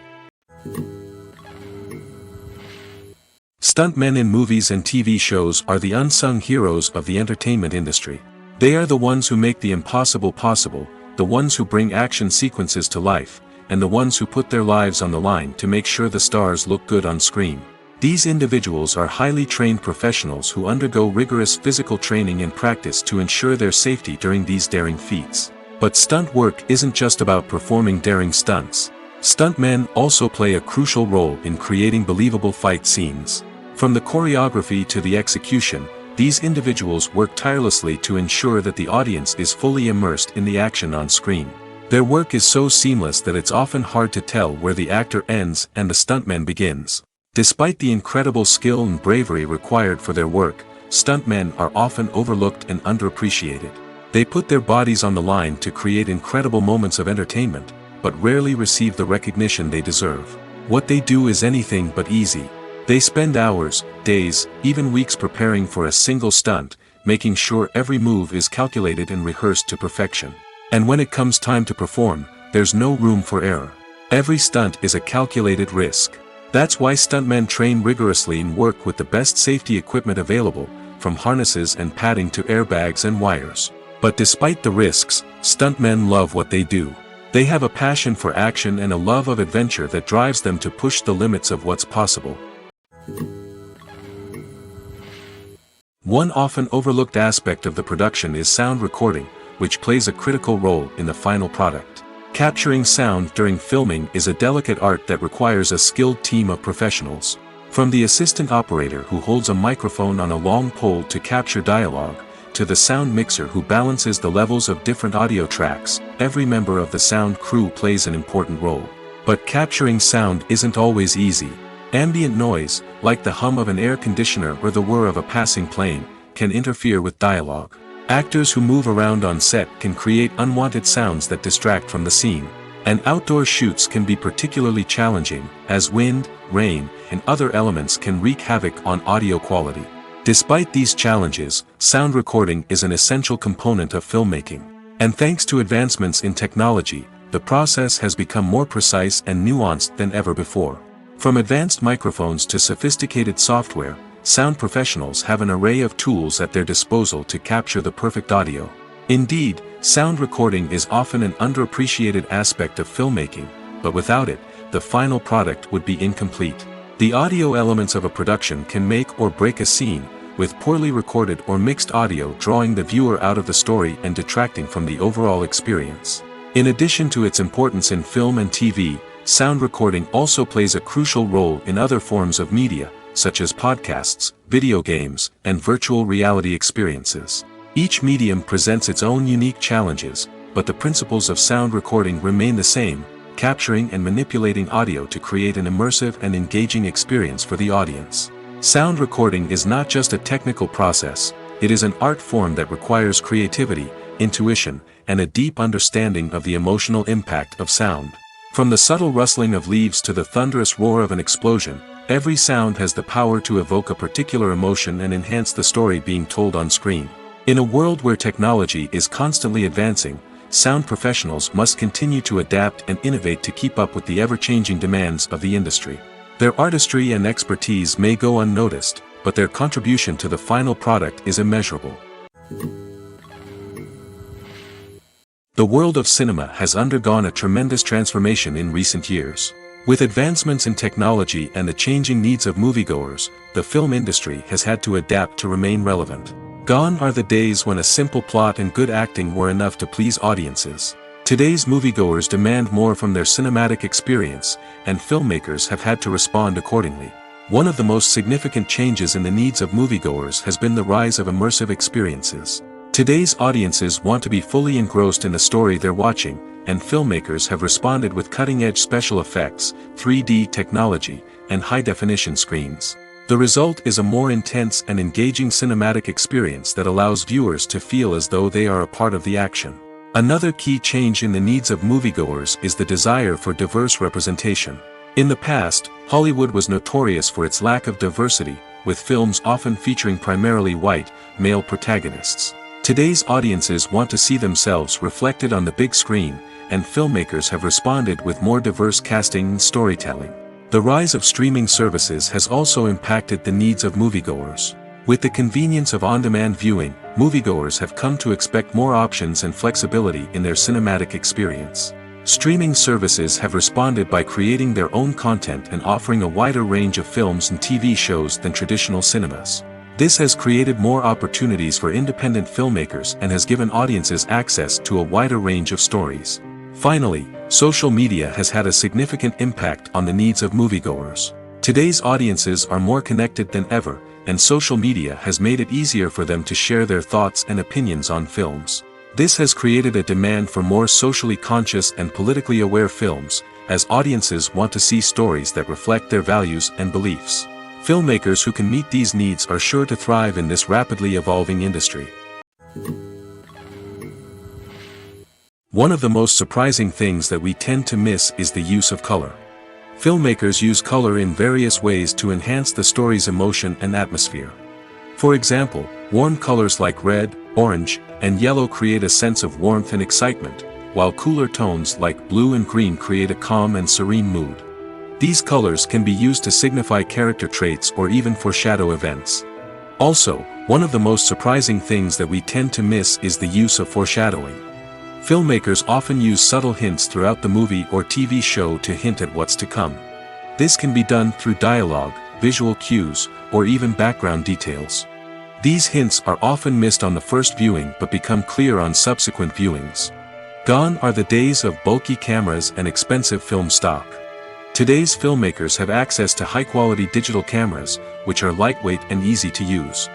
Stuntmen in movies and TV shows are the unsung heroes of the entertainment industry. They are the ones who make the impossible possible, the ones who bring action sequences to life, and the ones who put their lives on the line to make sure the stars look good on screen. These individuals are highly trained professionals who undergo rigorous physical training and practice to ensure their safety during these daring feats. But stunt work isn't just about performing daring stunts. Stuntmen also play a crucial role in creating believable fight scenes. From the choreography to the execution, these individuals work tirelessly to ensure that the audience is fully immersed in the action on screen. Their work is so seamless that it's often hard to tell where the actor ends and the stuntman begins. Despite the incredible skill and bravery required for their work, stuntmen are often overlooked and underappreciated. They put their bodies on the line to create incredible moments of entertainment, but rarely receive the recognition they deserve. What they do is anything but easy. They spend hours, days, even weeks preparing for a single stunt, making sure every move is calculated and rehearsed to perfection. And when it comes time to perform, there's no room for error. Every stunt is a calculated risk. That's why stuntmen train rigorously and work with the best safety equipment available, from harnesses and padding to airbags and wires. But despite the risks, stuntmen love what they do. They have a passion for action and a love of adventure that drives them to push the limits of what's possible. One often overlooked aspect of the production is sound recording, which plays a critical role in the final product. Capturing sound during filming is a delicate art that requires a skilled team of professionals. From the assistant operator who holds a microphone on a long pole to capture dialogue, to the sound mixer who balances the levels of different audio tracks, every member of the sound crew plays an important role. But capturing sound isn't always easy. Ambient noise, like the hum of an air conditioner or the whir of a passing plane, can interfere with dialogue. Actors who move around on set can create unwanted sounds that distract from the scene. And outdoor shoots can be particularly challenging, as wind, rain, and other elements can wreak havoc on audio quality. Despite these challenges, sound recording is an essential component of filmmaking. And thanks to advancements in technology, the process has become more precise and nuanced than ever before. From advanced microphones to sophisticated software, sound professionals have an array of tools at their disposal to capture the perfect audio. Indeed, sound recording is often an underappreciated aspect of filmmaking, but without it, the final product would be incomplete. The audio elements of a production can make or break a scene, with poorly recorded or mixed audio drawing the viewer out of the story and detracting from the overall experience. In addition to its importance in film and TV, sound recording also plays a crucial role in other forms of media, such as podcasts, video games, and virtual reality experiences. Each medium presents its own unique challenges, but the principles of sound recording remain the same, capturing and manipulating audio to create an immersive and engaging experience for the audience. Sound recording is not just a technical process, it is an art form that requires creativity, intuition, and a deep understanding of the emotional impact of sound. From the subtle rustling of leaves to the thunderous roar of an explosion, every sound has the power to evoke a particular emotion and enhance the story being told on screen. In a world where technology is constantly advancing, sound professionals must continue to adapt and innovate to keep up with the ever-changing demands of the industry. Their artistry and expertise may go unnoticed, but their contribution to the final product is immeasurable. The world of cinema has undergone a tremendous transformation in recent years. With advancements in technology and the changing needs of moviegoers, the film industry has had to adapt to remain relevant. Gone are the days when a simple plot and good acting were enough to please audiences. Today's moviegoers demand more from their cinematic experience, and filmmakers have had to respond accordingly. One of the most significant changes in the needs of moviegoers has been the rise of immersive experiences. Today's audiences want to be fully engrossed in the story they're watching, and filmmakers have responded with cutting-edge special effects, 3D technology, and high-definition screens. The result is a more intense and engaging cinematic experience that allows viewers to feel as though they are a part of the action. Another key change in the needs of moviegoers is the desire for diverse representation. In the past, Hollywood was notorious for its lack of diversity, with films often featuring primarily white, male protagonists. Today's audiences want to see themselves reflected on the big screen, and filmmakers have responded with more diverse casting and storytelling. The rise of streaming services has also impacted the needs of moviegoers. With the convenience of on-demand viewing, moviegoers have come to expect more options and flexibility in their cinematic experience. Streaming services have responded by creating their own content and offering a wider range of films and TV shows than traditional cinemas. This has created more opportunities for independent filmmakers and has given audiences access to a wider range of stories. Finally, social media has had a significant impact on the needs of moviegoers. Today's audiences are more connected than ever, and social media has made it easier for them to share their thoughts and opinions on films. This has created a demand for more socially conscious and politically aware films, as audiences want to see stories that reflect their values and beliefs. Filmmakers who can meet these needs are sure to thrive in this rapidly evolving industry. One of the most surprising things that we tend to miss is the use of color. Filmmakers use color in various ways to enhance the story's emotion and atmosphere. For example, warm colors like red, orange, and yellow create a sense of warmth and excitement, while cooler tones like blue and green create a calm and serene mood. These colors can be used to signify character traits or even foreshadow events. Also, one of the most surprising things that we tend to miss is the use of foreshadowing. Filmmakers often use subtle hints throughout the movie or TV show to hint at what's to come. This can be done through dialogue, visual cues, or even background details. These hints are often missed on the first viewing but become clear on subsequent viewings. Gone are the days of bulky cameras and expensive film stock. Today's filmmakers have access to high-quality digital cameras, which are lightweight and easy to use.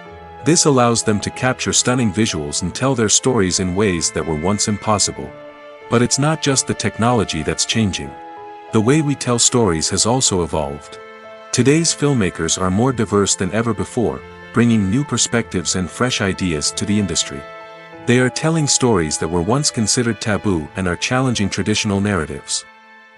This allows them to capture stunning visuals and tell their stories in ways that were once impossible. But it's not just the technology that's changing. The way we tell stories has also evolved. Today's filmmakers are more diverse than ever before, bringing new perspectives and fresh ideas to the industry. They are telling stories that were once considered taboo and are challenging traditional narratives.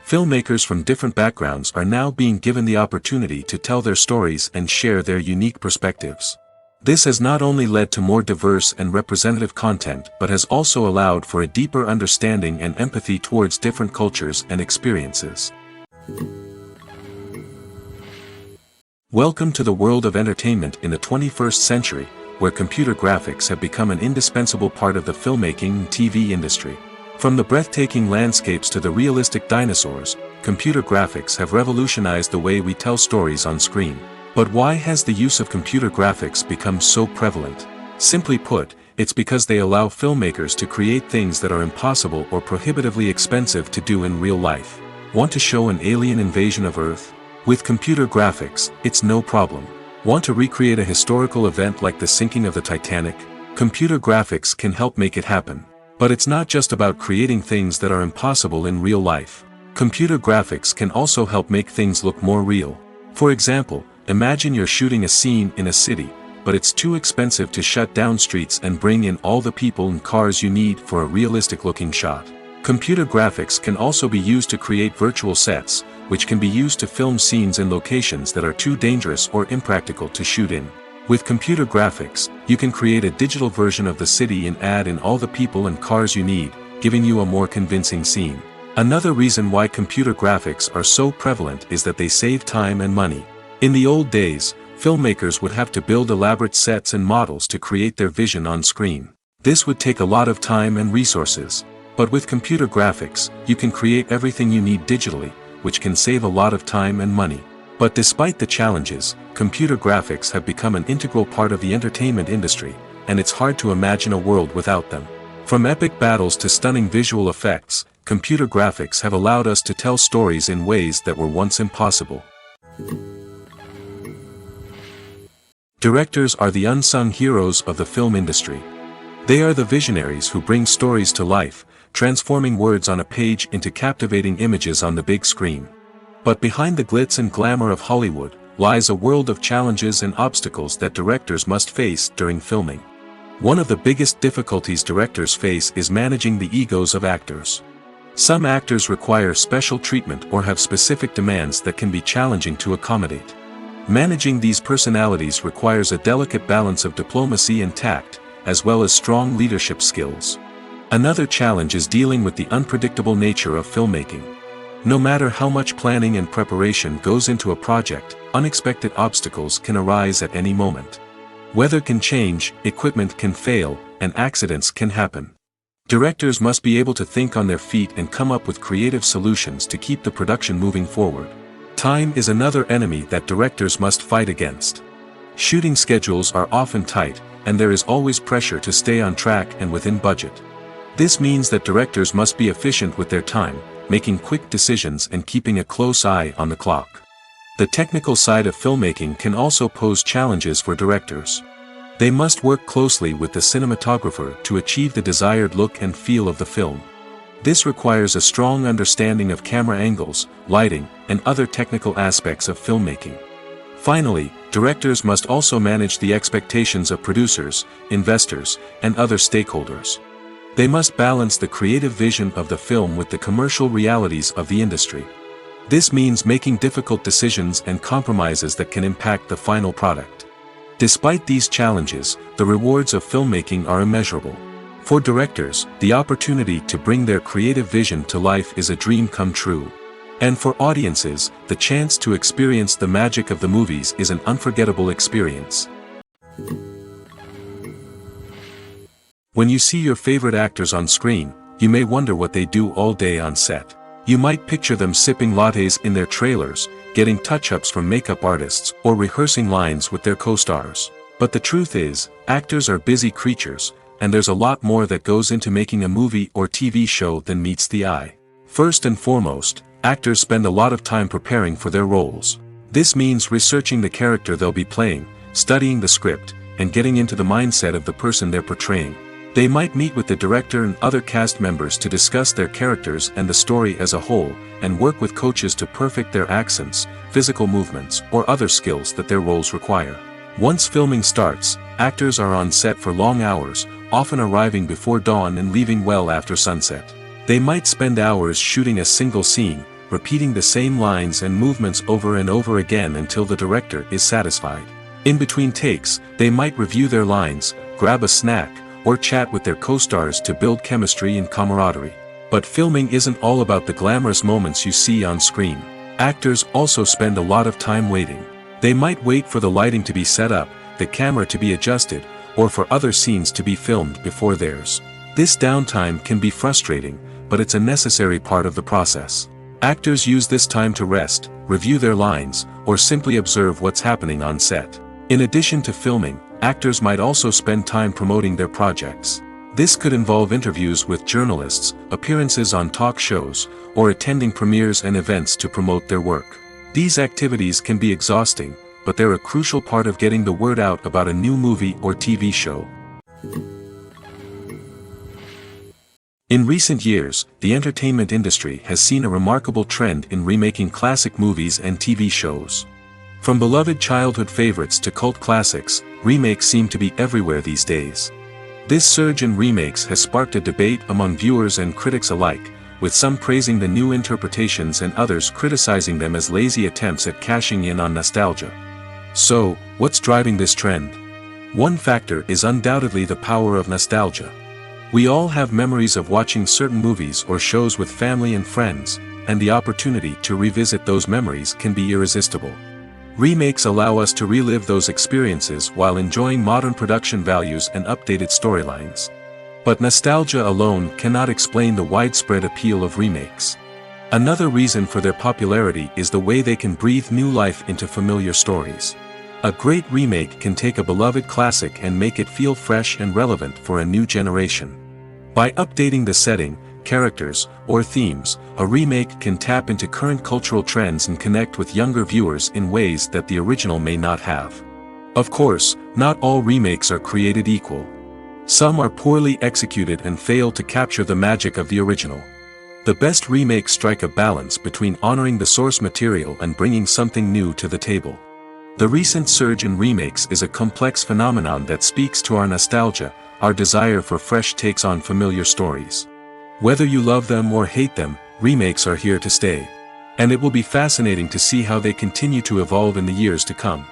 Filmmakers from different backgrounds are now being given the opportunity to tell their stories and share their unique perspectives. This has not only led to more diverse and representative content but has also allowed for a deeper understanding and empathy towards different cultures and experiences. Welcome to the world of entertainment in the 21st century, where computer graphics have become an indispensable part of the filmmaking and TV industry. From the breathtaking landscapes to the realistic dinosaurs, computer graphics have revolutionized the way we tell stories on screen. But why has the use of computer graphics become so prevalent? Simply put, it's because they allow filmmakers to create things that are impossible or prohibitively expensive to do in real life. Want to show an alien invasion of Earth? With computer graphics, it's no problem. Want to recreate a historical event like the sinking of the Titanic? Computer graphics can help make it happen. But it's not just about creating things that are impossible in real life. Computer graphics can also help make things look more real. For example, imagine you're shooting a scene in a city, but it's too expensive to shut down streets and bring in all the people and cars you need for a realistic-looking shot. Computer graphics can also be used to create virtual sets, which can be used to film scenes in locations that are too dangerous or impractical to shoot in. With computer graphics, you can create a digital version of the city and add in all the people and cars you need, giving you a more convincing scene. Another reason why computer graphics are so prevalent is that they save time and money. In the old days, filmmakers would have to build elaborate sets and models to create their vision on screen. This would take a lot of time and resources. But with computer graphics, you can create everything you need digitally, which can save a lot of time and money. But despite the challenges, computer graphics have become an integral part of the entertainment industry, and it's hard to imagine a world without them. From epic battles to stunning visual effects, computer graphics have allowed us to tell stories in ways that were once impossible. Directors are the unsung heroes of the film industry. They are the visionaries who bring stories to life, transforming words on a page into captivating images on the big screen. But behind the glitz and glamour of Hollywood, lies a world of challenges and obstacles that directors must face during filming. One of the biggest difficulties directors face is managing the egos of actors. Some actors require special treatment or have specific demands that can be challenging to accommodate. Managing these personalities requires a delicate balance of diplomacy and tact, as well as strong leadership skills. Another challenge is dealing with the unpredictable nature of filmmaking. No matter how much planning and preparation goes into a project, unexpected obstacles can arise at any moment. Weather can change, equipment can fail, and accidents can happen. Directors must be able to think on their feet and come up with creative solutions to keep the production moving forward. Time is another enemy that directors must fight against. Shooting schedules are often tight, and there is always pressure to stay on track and within budget. This means that directors must be efficient with their time, making quick decisions and keeping a close eye on the clock. The technical side of filmmaking can also pose challenges for directors. They must work closely with the cinematographer to achieve the desired look and feel of the film. This requires a strong understanding of camera angles, lighting, and other technical aspects of filmmaking. Finally, directors must also manage the expectations of producers, investors, and other stakeholders. They must balance the creative vision of the film with the commercial realities of the industry. This means making difficult decisions and compromises that can impact the final product. Despite these challenges, the rewards of filmmaking are immeasurable. For directors, the opportunity to bring their creative vision to life is a dream come true. And for audiences, the chance to experience the magic of the movies is an unforgettable experience. When you see your favorite actors on screen, you may wonder what they do all day on set. You might picture them sipping lattes in their trailers, getting touch-ups from makeup artists, or rehearsing lines with their co-stars. But the truth is, actors are busy creatures, and there's a lot more that goes into making a movie or TV show than meets the eye. First and foremost, actors spend a lot of time preparing for their roles. This means researching the character they'll be playing, studying the script, and getting into the mindset of the person they're portraying. They might meet with the director and other cast members to discuss their characters and the story as a whole, and work with coaches to perfect their accents, physical movements, or other skills that their roles require. Once filming starts, actors are on set for long hours, often arriving before dawn and leaving well after sunset. They might spend hours shooting a single scene, repeating the same lines and movements over and over again until the director is satisfied. In between takes, they might review their lines, grab a snack, or chat with their co-stars to build chemistry and camaraderie. But filming isn't all about the glamorous moments you see on screen. Actors also spend a lot of time waiting. They might wait for the lighting to be set up, the camera to be adjusted, or for other scenes to be filmed before theirs. This downtime can be frustrating, but it's a necessary part of the process. Actors use this time to rest, review their lines, or simply observe what's happening on set. In addition to filming, actors might also spend time promoting their projects. This could involve interviews with journalists, appearances on talk shows, or attending premieres and events to promote their work. These activities can be exhausting, but they're a crucial part of getting the word out about a new movie or TV show. In recent years, the entertainment industry has seen a remarkable trend in remaking classic movies and TV shows. From beloved childhood favorites to cult classics, remakes seem to be everywhere these days. This surge in remakes has sparked a debate among viewers and critics alike, with some praising the new interpretations and others criticizing them as lazy attempts at cashing in on nostalgia. So, what's driving this trend? One factor is undoubtedly the power of nostalgia. We all have memories of watching certain movies or shows with family and friends, and the opportunity to revisit those memories can be irresistible. Remakes allow us to relive those experiences while enjoying modern production values and updated storylines. But nostalgia alone cannot explain the widespread appeal of remakes. Another reason for their popularity is the way they can breathe new life into familiar stories. A great remake can take a beloved classic and make it feel fresh and relevant for a new generation. By updating the setting, characters, or themes, a remake can tap into current cultural trends and connect with younger viewers in ways that the original may not have. Of course, not all remakes are created equal. Some are poorly executed and fail to capture the magic of the original. The best remakes strike a balance between honoring the source material and bringing something new to the table. The recent surge in remakes is a complex phenomenon that speaks to our nostalgia, our desire for fresh takes on familiar stories. Whether you love them or hate them, remakes are here to stay. And it will be fascinating to see how they continue to evolve in the years to come.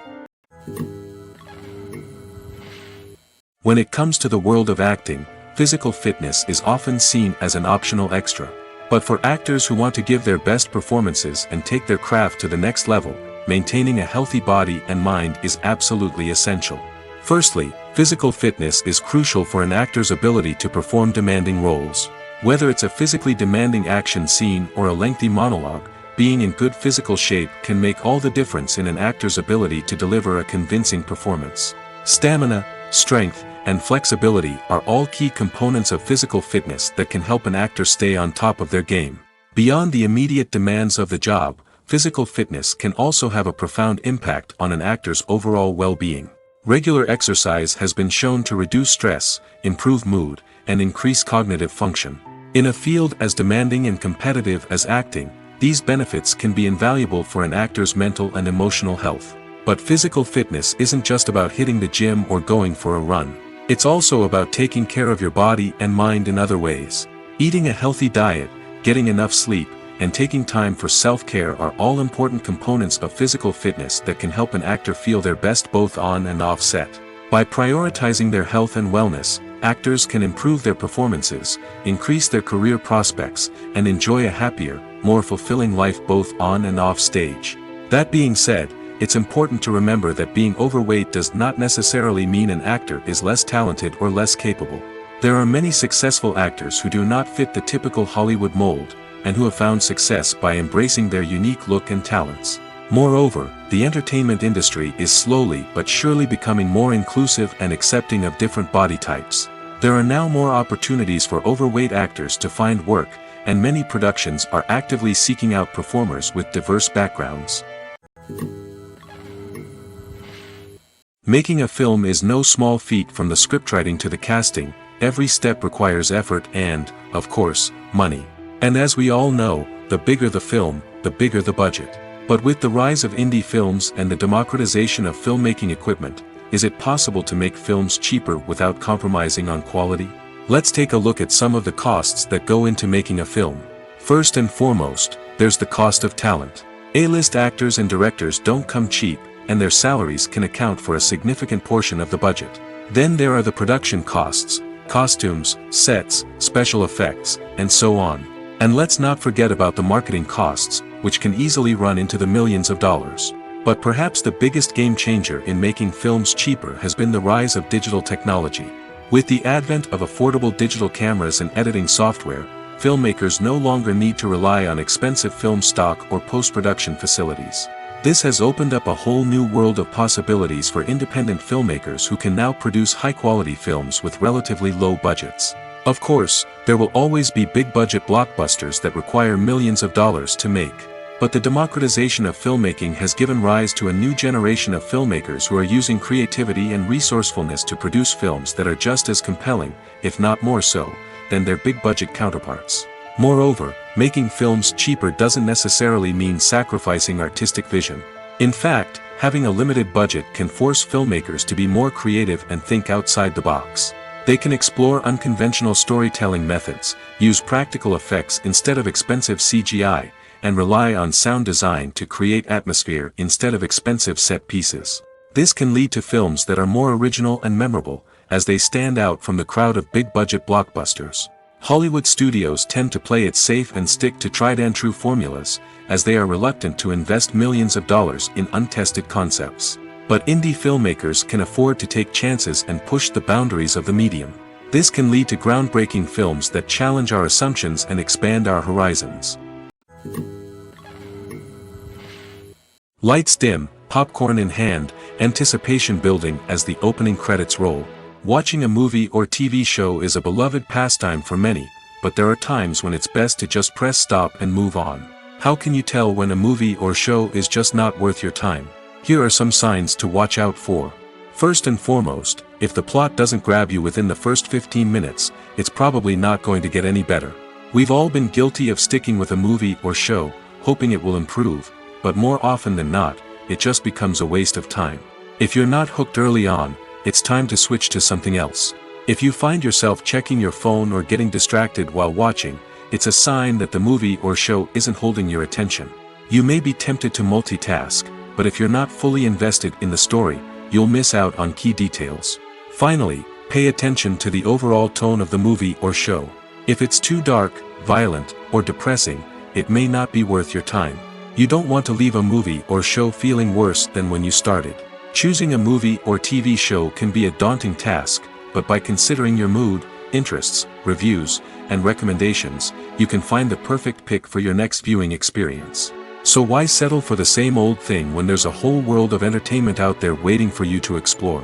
When it comes to the world of acting, physical fitness is often seen as an optional extra. But for actors who want to give their best performances and take their craft to the next level, maintaining a healthy body and mind is absolutely essential. Firstly, physical fitness is crucial for an actor's ability to perform demanding roles. Whether it's a physically demanding action scene or a lengthy monologue, being in good physical shape can make all the difference in an actor's ability to deliver a convincing performance. Stamina, strength, and flexibility are all key components of physical fitness that can help an actor stay on top of their game. Beyond the immediate demands of the job, physical fitness can also have a profound impact on an actor's overall well-being. Regular exercise has been shown to reduce stress, improve mood, and increase cognitive function. In a field as demanding and competitive as acting, these benefits can be invaluable for an actor's mental and emotional health. But physical fitness isn't just about hitting the gym or going for a run. It's also about taking care of your body and mind in other ways. Eating a healthy diet, getting enough sleep, and taking time for self-care are all important components of physical fitness that can help an actor feel their best both on and off set. By prioritizing their health and wellness, actors can improve their performances, increase their career prospects, and enjoy a happier, more fulfilling life both on and off stage. That being said, it's important to remember that being overweight does not necessarily mean an actor is less talented or less capable. There are many successful actors who do not fit the typical Hollywood mold, and who have found success by embracing their unique look and talents. Moreover, the entertainment industry is slowly but surely becoming more inclusive and accepting of different body types. There are now more opportunities for overweight actors to find work, and many productions are actively seeking out performers with diverse backgrounds. Making a film is no small feat, from the scriptwriting to the casting, every step requires effort and, of course, money. And as we all know, the bigger the film, the bigger the budget. But with the rise of indie films and the democratization of filmmaking equipment, is it possible to make films cheaper without compromising on quality? Let's take a look at some of the costs that go into making a film. First and foremost, there's the cost of talent. A-list actors and directors don't come cheap, and their salaries can account for a significant portion of the budget. Then there are the production costs, costumes, sets, special effects, and so on. And let's not forget about the marketing costs, which can easily run into the millions of dollars. But perhaps the biggest game changer in making films cheaper has been the rise of digital technology. With the advent of affordable digital cameras and editing software, filmmakers no longer need to rely on expensive film stock or post-production facilities. This has opened up a whole new world of possibilities for independent filmmakers who can now produce high-quality films with relatively low budgets. Of course, there will always be big-budget blockbusters that require millions of dollars to make. But the democratization of filmmaking has given rise to a new generation of filmmakers who are using creativity and resourcefulness to produce films that are just as compelling, if not more so, than their big-budget counterparts. Moreover, making films cheaper doesn't necessarily mean sacrificing artistic vision. In fact, having a limited budget can force filmmakers to be more creative and think outside the box. They can explore unconventional storytelling methods, use practical effects instead of expensive CGI, and rely on sound design to create atmosphere instead of expensive set pieces. This can lead to films that are more original and memorable, as they stand out from the crowd of big-budget blockbusters. Hollywood studios tend to play it safe and stick to tried-and-true formulas, as they are reluctant to invest millions of dollars in untested concepts. But indie filmmakers can afford to take chances and push the boundaries of the medium. This can lead to groundbreaking films that challenge our assumptions and expand our horizons. Lights dim, popcorn in hand, anticipation building as the opening credits roll. Watching a movie or TV show is a beloved pastime for many, but there are times when it's best to just press stop and move on. How can you tell when a movie or show is just not worth your time? Here are some signs to watch out for. First and foremost, if the plot doesn't grab you within the first 15 minutes, it's probably not going to get any better. We've all been guilty of sticking with a movie or show, hoping it will improve, but more often than not, it just becomes a waste of time. If you're not hooked early on, it's time to switch to something else. If you find yourself checking your phone or getting distracted while watching, it's a sign that the movie or show isn't holding your attention. You may be tempted to multitask, but if you're not fully invested in the story, you'll miss out on key details. Finally, pay attention to the overall tone of the movie or show. If it's too dark, violent, or depressing, it may not be worth your time. You don't want to leave a movie or show feeling worse than when you started. Choosing a movie or TV show can be a daunting task, but by considering your mood, interests, reviews, and recommendations, you can find the perfect pick for your next viewing experience. So why settle for the same old thing when there's a whole world of entertainment out there waiting for you to explore?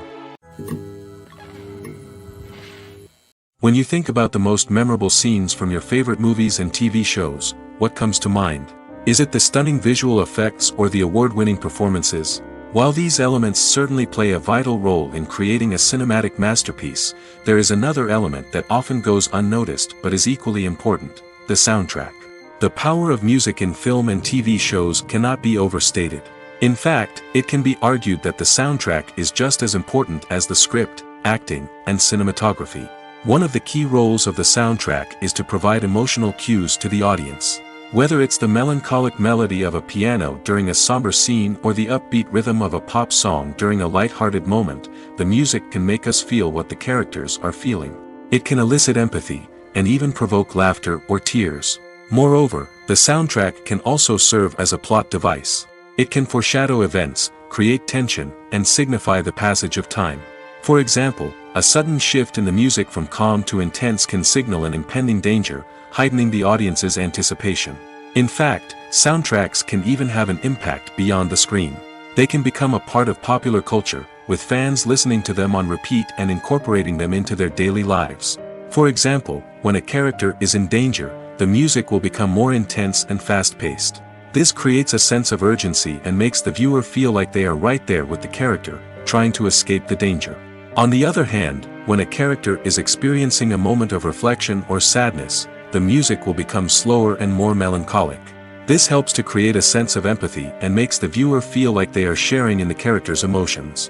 When you think about the most memorable scenes from your favorite movies and TV shows, what comes to mind? Is it the stunning visual effects or the award-winning performances? While these elements certainly play a vital role in creating a cinematic masterpiece, there is another element that often goes unnoticed but is equally important: the soundtrack. The power of music in film and TV shows cannot be overstated. In fact, it can be argued that the soundtrack is just as important as the script, acting, and cinematography. One of the key roles of the soundtrack is to provide emotional cues to the audience. Whether it's the melancholic melody of a piano during a somber scene or the upbeat rhythm of a pop song during a light-hearted moment, the music can make us feel what the characters are feeling. It can elicit empathy, and even provoke laughter or tears. Moreover, the soundtrack can also serve as a plot device. It can foreshadow events, create tension, and signify the passage of time. For example, a sudden shift in the music from calm to intense can signal an impending danger, heightening the audience's anticipation. In fact, soundtracks can even have an impact beyond the screen. They can become a part of popular culture, with fans listening to them on repeat and incorporating them into their daily lives. For example, when a character is in danger, the music will become more intense and fast-paced. This creates a sense of urgency and makes the viewer feel like they are right there with the character, trying to escape the danger. On the other hand, when a character is experiencing a moment of reflection or sadness, the music will become slower and more melancholic. This helps to create a sense of empathy and makes the viewer feel like they are sharing in the character's emotions.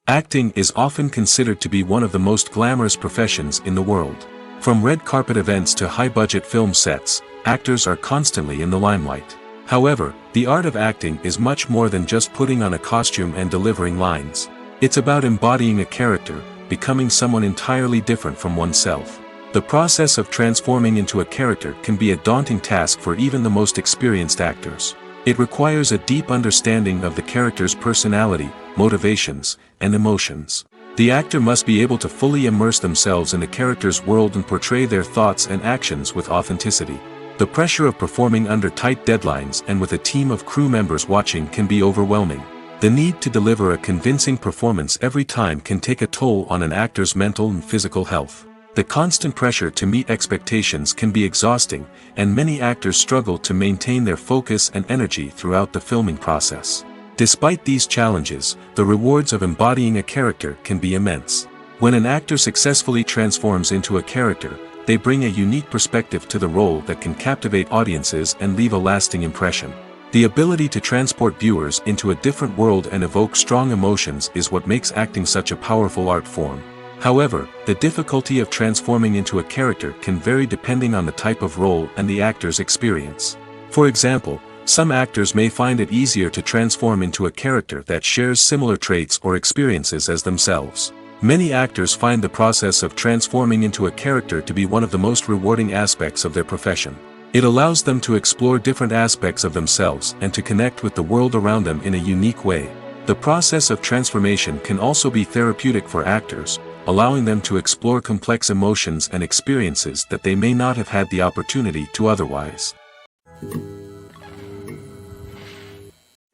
Acting is often considered to be one of the most glamorous professions in the world. From red carpet events to high-budget film sets, actors are constantly in the limelight. However, the art of acting is much more than just putting on a costume and delivering lines. It's about embodying a character, becoming someone entirely different from oneself. The process of transforming into a character can be a daunting task for even the most experienced actors. It requires a deep understanding of the character's personality, motivations, and emotions. The actor must be able to fully immerse themselves in the character's world and portray their thoughts and actions with authenticity. The pressure of performing under tight deadlines and with a team of crew members watching can be overwhelming. The need to deliver a convincing performance every time can take a toll on an actor's mental and physical health. The constant pressure to meet expectations can be exhausting, and many actors struggle to maintain their focus and energy throughout the filming process. Despite these challenges, the rewards of embodying a character can be immense. When an actor successfully transforms into a character, they bring a unique perspective to the role that can captivate audiences and leave a lasting impression. The ability to transport viewers into a different world and evoke strong emotions is what makes acting such a powerful art form. However, the difficulty of transforming into a character can vary depending on the type of role and the actor's experience. For example, some actors may find it easier to transform into a character that shares similar traits or experiences as themselves. Many actors find the process of transforming into a character to be one of the most rewarding aspects of their profession. It allows them to explore different aspects of themselves and to connect with the world around them in a unique way. The process of transformation can also be therapeutic for actors, allowing them to explore complex emotions and experiences that they may not have had the opportunity to otherwise.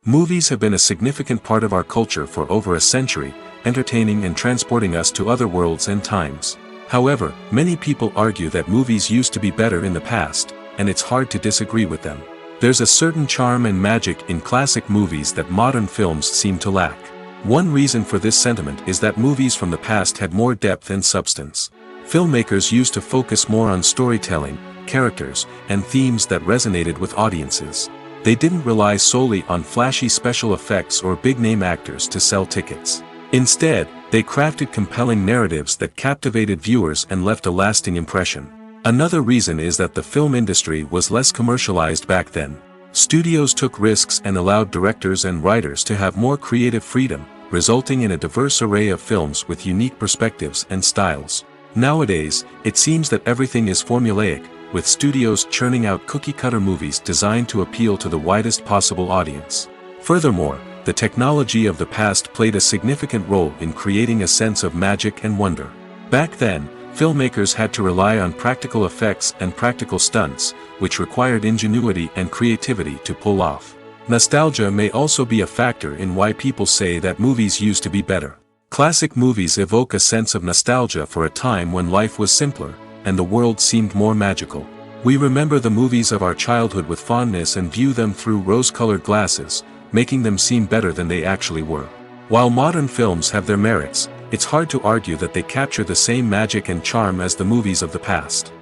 Movies have been a significant part of our culture for over a century, entertaining and transporting us to other worlds and times. However, many people argue that movies used to be better in the past, and it's hard to disagree with them. There's a certain charm and magic in classic movies that modern films seem to lack. One reason for this sentiment is that movies from the past had more depth and substance. Filmmakers used to focus more on storytelling, characters, and themes that resonated with audiences. They didn't rely solely on flashy special effects or big-name actors to sell tickets. Instead, they crafted compelling narratives that captivated viewers and left a lasting impression. Another reason is that the film industry was less commercialized back then. Studios took risks and allowed directors and writers to have more creative freedom, resulting in a diverse array of films with unique perspectives and styles. Nowadays, it seems that everything is formulaic, with studios churning out cookie-cutter movies designed to appeal to the widest possible audience. Furthermore, the technology of the past played a significant role in creating a sense of magic and wonder. Back then, filmmakers had to rely on practical effects and practical stunts, which required ingenuity and creativity to pull off. Nostalgia may also be a factor in why people say that movies used to be better. Classic movies evoke a sense of nostalgia for a time when life was simpler, and the world seemed more magical. We remember the movies of our childhood with fondness and view them through rose-colored glasses, making them seem better than they actually were. While modern films have their merits, it's hard to argue that they capture the same magic and charm as the movies of the past.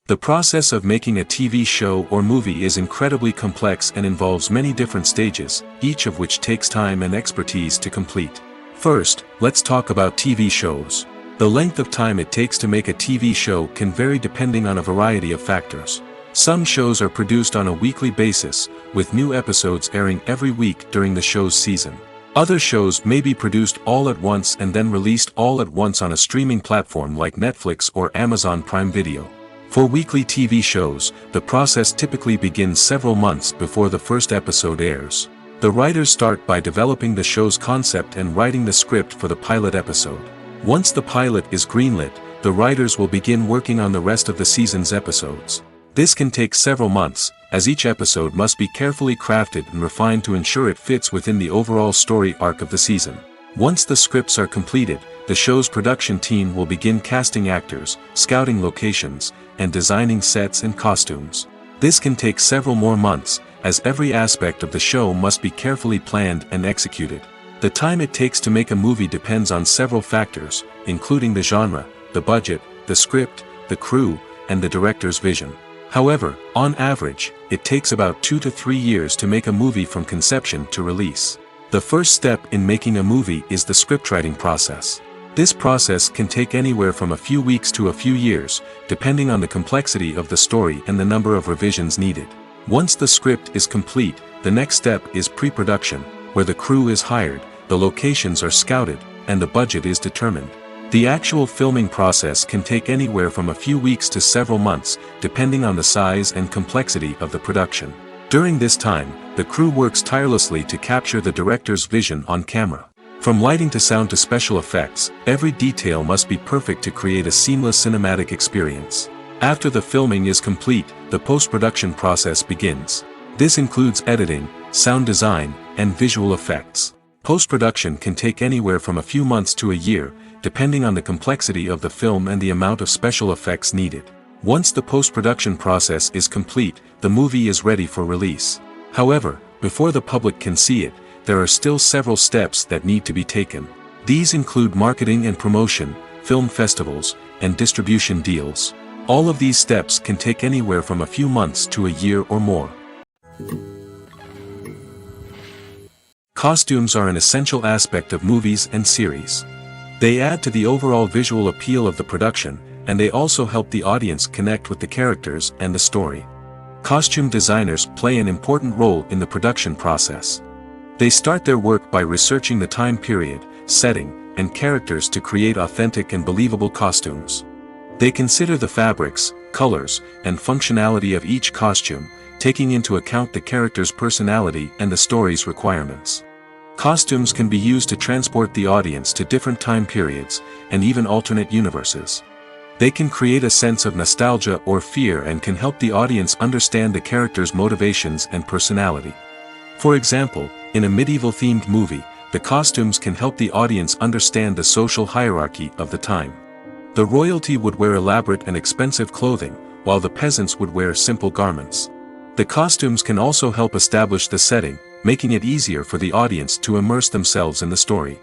The process of making a TV show or movie is incredibly complex and involves many different stages, each of which takes time and expertise to complete. First, let's talk about TV shows. The length of time it takes to make a TV show can vary depending on a variety of factors. Some shows are produced on a weekly basis, with new episodes airing every week during the show's season. Other shows may be produced all at once and then released all at once on a streaming platform like Netflix or Amazon Prime Video. For weekly TV shows, the process typically begins several months before the first episode airs. The writers start by developing the show's concept and writing the script for the pilot episode. Once the pilot is greenlit, the writers will begin working on the rest of the season's episodes. This can take several months, as each episode must be carefully crafted and refined to ensure it fits within the overall story arc of the season. Once the scripts are completed, the show's production team will begin casting actors, scouting locations, and designing sets and costumes. This can take several more months, as every aspect of the show must be carefully planned and executed. The time it takes to make a movie depends on several factors, including the genre, the budget, the script, the crew, and the director's vision. However, on average, it takes about 2 to 3 years to make a movie from conception to release. The first step in making a movie is the scriptwriting process. This process can take anywhere from a few weeks to a few years, depending on the complexity of the story and the number of revisions needed. Once the script is complete, the next step is pre-production, where the crew is hired, the locations are scouted, and the budget is determined. The actual filming process can take anywhere from a few weeks to several months, depending on the size and complexity of the production. During this time, the crew works tirelessly to capture the director's vision on camera. From lighting to sound to special effects, every detail must be perfect to create a seamless cinematic experience. After the filming is complete, the post-production process begins. This includes editing, sound design, and visual effects. Post-production can take anywhere from a few months to a year, depending on the complexity of the film and the amount of special effects needed. Once the post-production process is complete, the movie is ready for release. However, before the public can see it, there are still several steps that need to be taken. These include marketing and promotion, film festivals, and distribution deals. All of these steps can take anywhere from a few months to a year or more. Costumes are an essential aspect of movies and series. They add to the overall visual appeal of the production, and they also help the audience connect with the characters and the story. Costume designers play an important role in the production process. They start their work by researching the time period, setting, and characters to create authentic and believable costumes. They consider the fabrics, colors, and functionality of each costume, taking into account the character's personality and the story's requirements. Costumes can be used to transport the audience to different time periods, and even alternate universes. They can create a sense of nostalgia or fear and can help the audience understand the character's motivations and personality. For example, in a medieval-themed movie, the costumes can help the audience understand the social hierarchy of the time. The royalty would wear elaborate and expensive clothing, while the peasants would wear simple garments. The costumes can also help establish the setting, making it easier for the audience to immerse themselves in the story.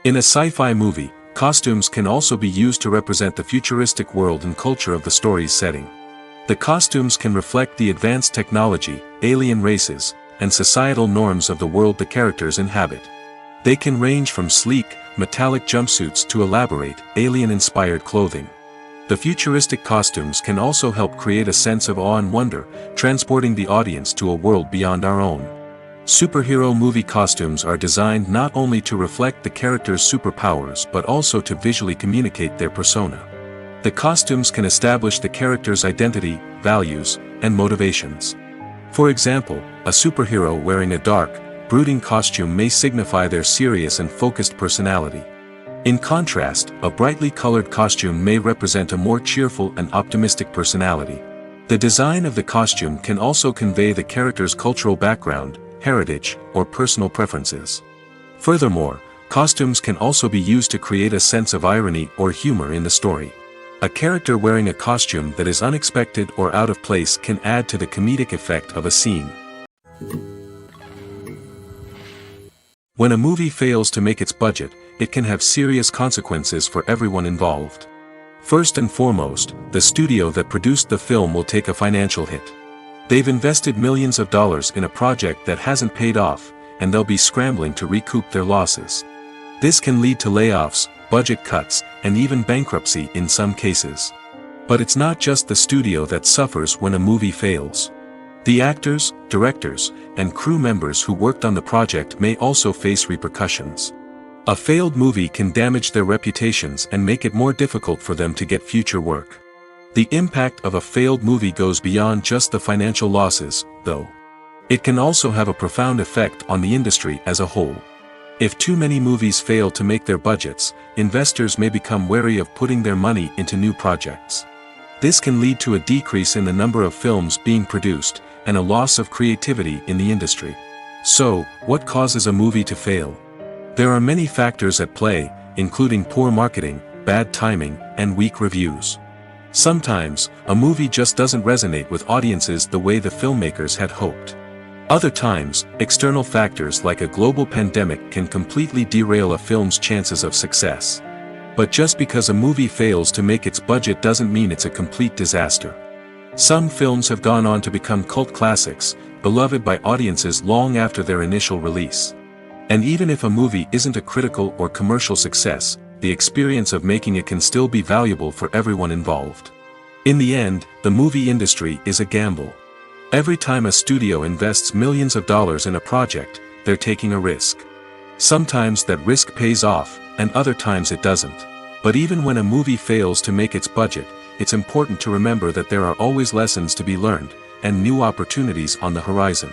In a sci-fi movie, costumes can also be used to represent the futuristic world and culture of the story's setting. The costumes can reflect the advanced technology, alien races, and societal norms of the world the characters inhabit. They can range from sleek, metallic jumpsuits to elaborate, alien-inspired clothing. The futuristic costumes can also help create a sense of awe and wonder, transporting the audience to a world beyond our own. Superhero movie costumes are designed not only to reflect the character's superpowers but also to visually communicate their persona. The costumes can establish the character's identity, values, and motivations. For example, a superhero wearing a dark, brooding costume may signify their serious and focused personality. In contrast, a brightly colored costume may represent a more cheerful and optimistic personality. The design of the costume can also convey the character's cultural background, heritage, or personal preferences. Furthermore, costumes can also be used to create a sense of irony or humor in the story. A character wearing a costume that is unexpected or out of place can add to the comedic effect of a scene. When a movie fails to make its budget, it can have serious consequences for everyone involved. First and foremost, the studio that produced the film will take a financial hit. They've invested millions of dollars in a project that hasn't paid off, and they'll be scrambling to recoup their losses. This can lead to layoffs, budget cuts, and even bankruptcy in some cases. But it's not just the studio that suffers when a movie fails. The actors, directors, and crew members who worked on the project may also face repercussions. A failed movie can damage their reputations and make it more difficult for them to get future work. The impact of a failed movie goes beyond just the financial losses, though. It can also have a profound effect on the industry as a whole. If too many movies fail to make their budgets, investors may become wary of putting their money into new projects. This can lead to a decrease in the number of films being produced, and a loss of creativity in the industry. So, what causes a movie to fail? There are many factors at play, including poor marketing, bad timing, and weak reviews. Sometimes, a movie just doesn't resonate with audiences the way the filmmakers had hoped. Other times, external factors like a global pandemic can completely derail a film's chances of success. But just because a movie fails to make its budget doesn't mean it's a complete disaster. Some films have gone on to become cult classics, beloved by audiences long after their initial release. And even if a movie isn't a critical or commercial success, the experience of making it can still be valuable for everyone involved. In the end, the movie industry is a gamble. Every time a studio invests millions of dollars in a project, they're taking a risk. Sometimes that risk pays off, and other times it doesn't. But even when a movie fails to make its budget, it's important to remember that there are always lessons to be learned, and new opportunities on the horizon.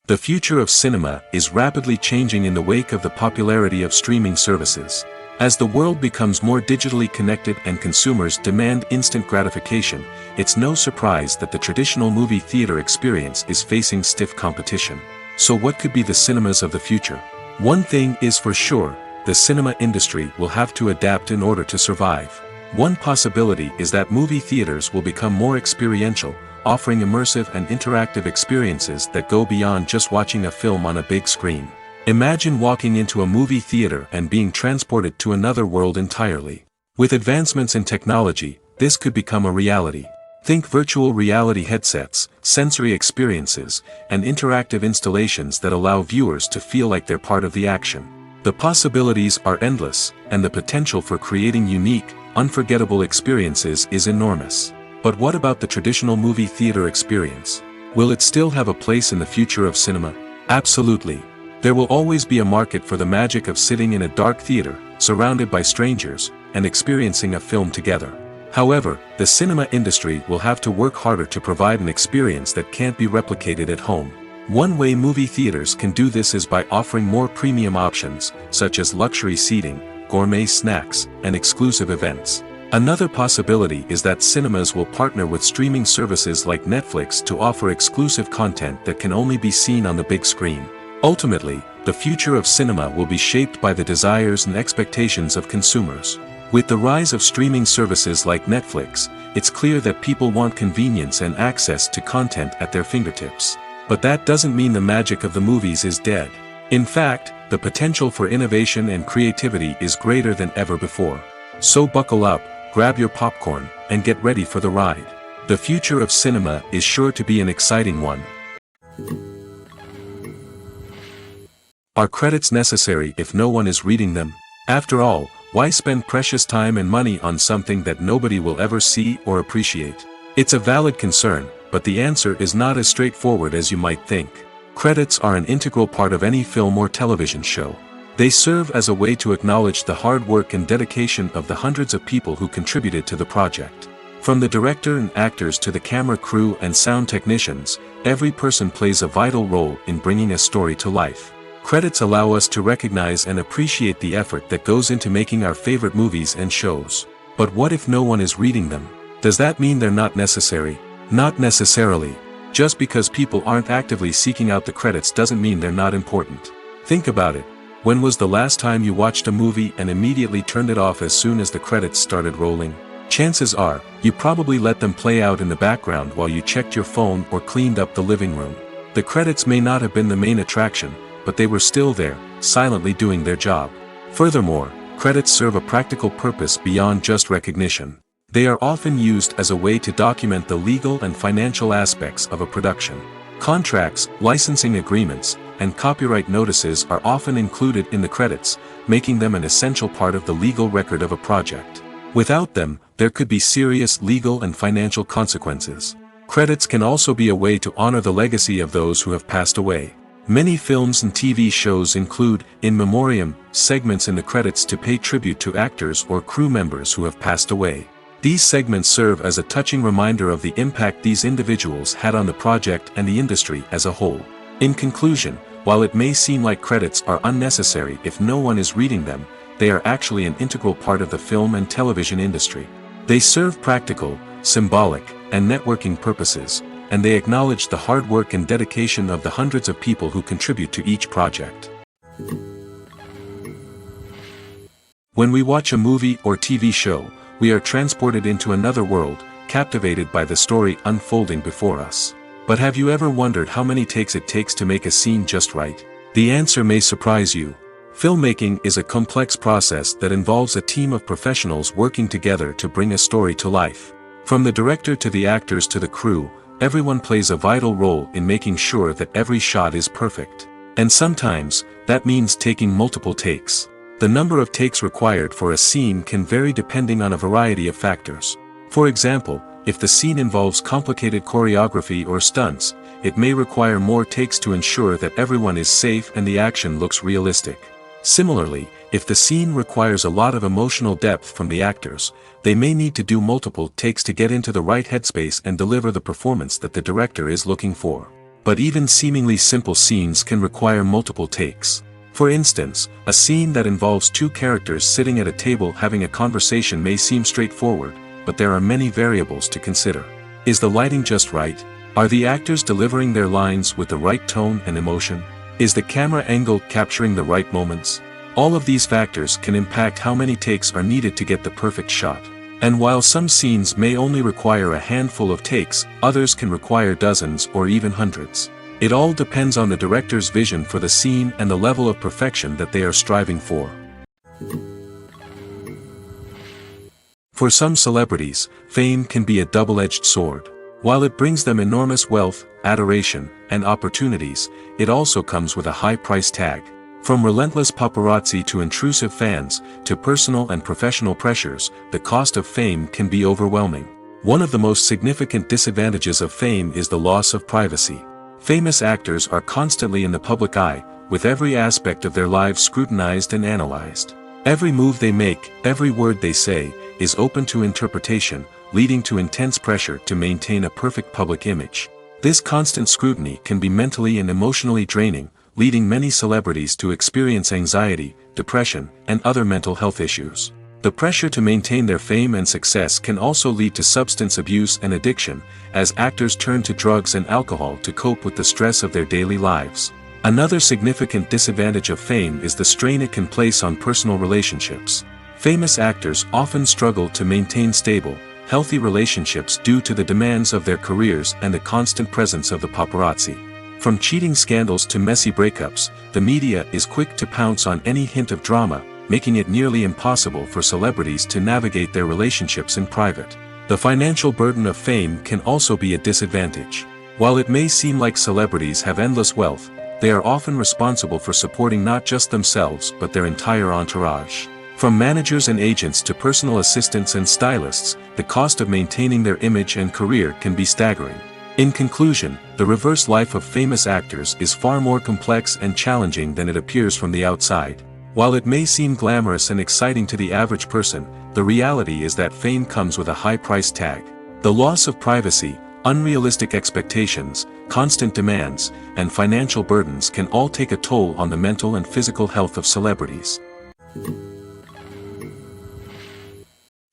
The future of cinema is rapidly changing in the wake of the popularity of streaming services. As the world becomes more digitally connected and consumers demand instant gratification, it's no surprise that the traditional movie theater experience is facing stiff competition. So what could be the cinemas of the future? One thing is for sure, the cinema industry will have to adapt in order to survive. One possibility is that movie theaters will become more experiential, offering immersive and interactive experiences that go beyond just watching a film on a big screen. Imagine walking into a movie theater and being transported to another world entirely. With advancements in technology, this could become a reality. Think virtual reality headsets, sensory experiences, and interactive installations that allow viewers to feel like they're part of the action. The possibilities are endless, and the potential for creating unique, unforgettable experiences is enormous. But what about the traditional movie theater experience? Will it still have a place in the future of cinema? Absolutely. There will always be a market for the magic of sitting in a dark theater, surrounded by strangers, and experiencing a film together. However, the cinema industry will have to work harder to provide an experience that can't be replicated at home. One way movie theaters can do this is by offering more premium options, such as luxury seating, gourmet snacks, and exclusive events. Another possibility is that cinemas will partner with streaming services like Netflix to offer exclusive content that can only be seen on the big screen. Ultimately, the future of cinema will be shaped by the desires and expectations of consumers. With the rise of streaming services like Netflix, it's clear that people want convenience and access to content at their fingertips. But that doesn't mean the magic of the movies is dead. In fact, the potential for innovation and creativity is greater than ever before. So buckle up, grab your popcorn, and get ready for the ride. The future of cinema is sure to be an exciting one. Are credits necessary if no one is reading them? After all, why spend precious time and money on something that nobody will ever see or appreciate? It's a valid concern, but the answer is not as straightforward as you might think. Credits are an integral part of any film or television show. They serve as a way to acknowledge the hard work and dedication of the hundreds of people who contributed to the project. From the director and actors to the camera crew and sound technicians, every person plays a vital role in bringing a story to life. Credits allow us to recognize and appreciate the effort that goes into making our favorite movies and shows. But what if no one is reading them? Does that mean they're not necessary? Not necessarily. Just because people aren't actively seeking out the credits doesn't mean they're not important. Think about it. When was the last time you watched a movie and immediately turned it off as soon as the credits started rolling? Chances are, you probably let them play out in the background while you checked your phone or cleaned up the living room. The credits may not have been the main attraction, but they were still there, silently doing their job. Furthermore, credits serve a practical purpose beyond just recognition. They are often used as a way to document the legal and financial aspects of a production. Contracts, licensing agreements, and copyright notices are often included in the credits, making them an essential part of the legal record of a project. Without them, there could be serious legal and financial consequences. Credits can also be a way to honor the legacy of those who have passed away. Many films and TV shows include, in memoriam, segments in the credits to pay tribute to actors or crew members who have passed away. These segments serve as a touching reminder of the impact these individuals had on the project and the industry as a whole. In conclusion, while it may seem like credits are unnecessary if no one is reading them, they are actually an integral part of the film and television industry. They serve practical, symbolic, and networking purposes, and they acknowledge the hard work and dedication of the hundreds of people who contribute to each project. When we watch a movie or TV show, we are transported into another world, captivated by the story unfolding before us. But have you ever wondered how many takes it takes to make a scene just right? The answer may surprise you. Filmmaking is a complex process that involves a team of professionals working together to bring a story to life. From the director to the actors to the crew, everyone plays a vital role in making sure that every shot is perfect. And sometimes, that means taking multiple takes. The number of takes required for a scene can vary depending on a variety of factors. For example, if the scene involves complicated choreography or stunts, it may require more takes to ensure that everyone is safe and the action looks realistic. Similarly, if the scene requires a lot of emotional depth from the actors, they may need to do multiple takes to get into the right headspace and deliver the performance that the director is looking for. But even seemingly simple scenes can require multiple takes. For instance, a scene that involves two characters sitting at a table having a conversation may seem straightforward, but there are many variables to consider. Is the lighting just right? Are the actors delivering their lines with the right tone and emotion? Is the camera angle capturing the right moments? All of these factors can impact how many takes are needed to get the perfect shot. And while some scenes may only require a handful of takes, others can require dozens or even hundreds. It all depends on the director's vision for the scene and the level of perfection that they are striving for. For some celebrities, fame can be a double-edged sword. While it brings them enormous wealth, adoration, and opportunities, it also comes with a high price tag. From relentless paparazzi to intrusive fans, to personal and professional pressures, the cost of fame can be overwhelming. One of the most significant disadvantages of fame is the loss of privacy. Famous actors are constantly in the public eye, with every aspect of their lives scrutinized and analyzed. Every move they make, every word they say, is open to interpretation, leading to intense pressure to maintain a perfect public image. This constant scrutiny can be mentally and emotionally draining, leading many celebrities to experience anxiety, depression, and other mental health issues. The pressure to maintain their fame and success can also lead to substance abuse and addiction, as actors turn to drugs and alcohol to cope with the stress of their daily lives. Another significant disadvantage of fame is the strain it can place on personal relationships. Famous actors often struggle to maintain stable, healthy relationships due to the demands of their careers and the constant presence of the paparazzi. From cheating scandals to messy breakups, the media is quick to pounce on any hint of drama, making it nearly impossible for celebrities to navigate their relationships in private. The financial burden of fame can also be a disadvantage. While it may seem like celebrities have endless wealth, they are often responsible for supporting not just themselves but their entire entourage. From managers and agents to personal assistants and stylists, the cost of maintaining their image and career can be staggering. In conclusion, the reverse life of famous actors is far more complex and challenging than it appears from the outside. While it may seem glamorous and exciting to the average person, the reality is that fame comes with a high price tag. The loss of privacy, unrealistic expectations, constant demands, and financial burdens can all take a toll on the mental and physical health of celebrities.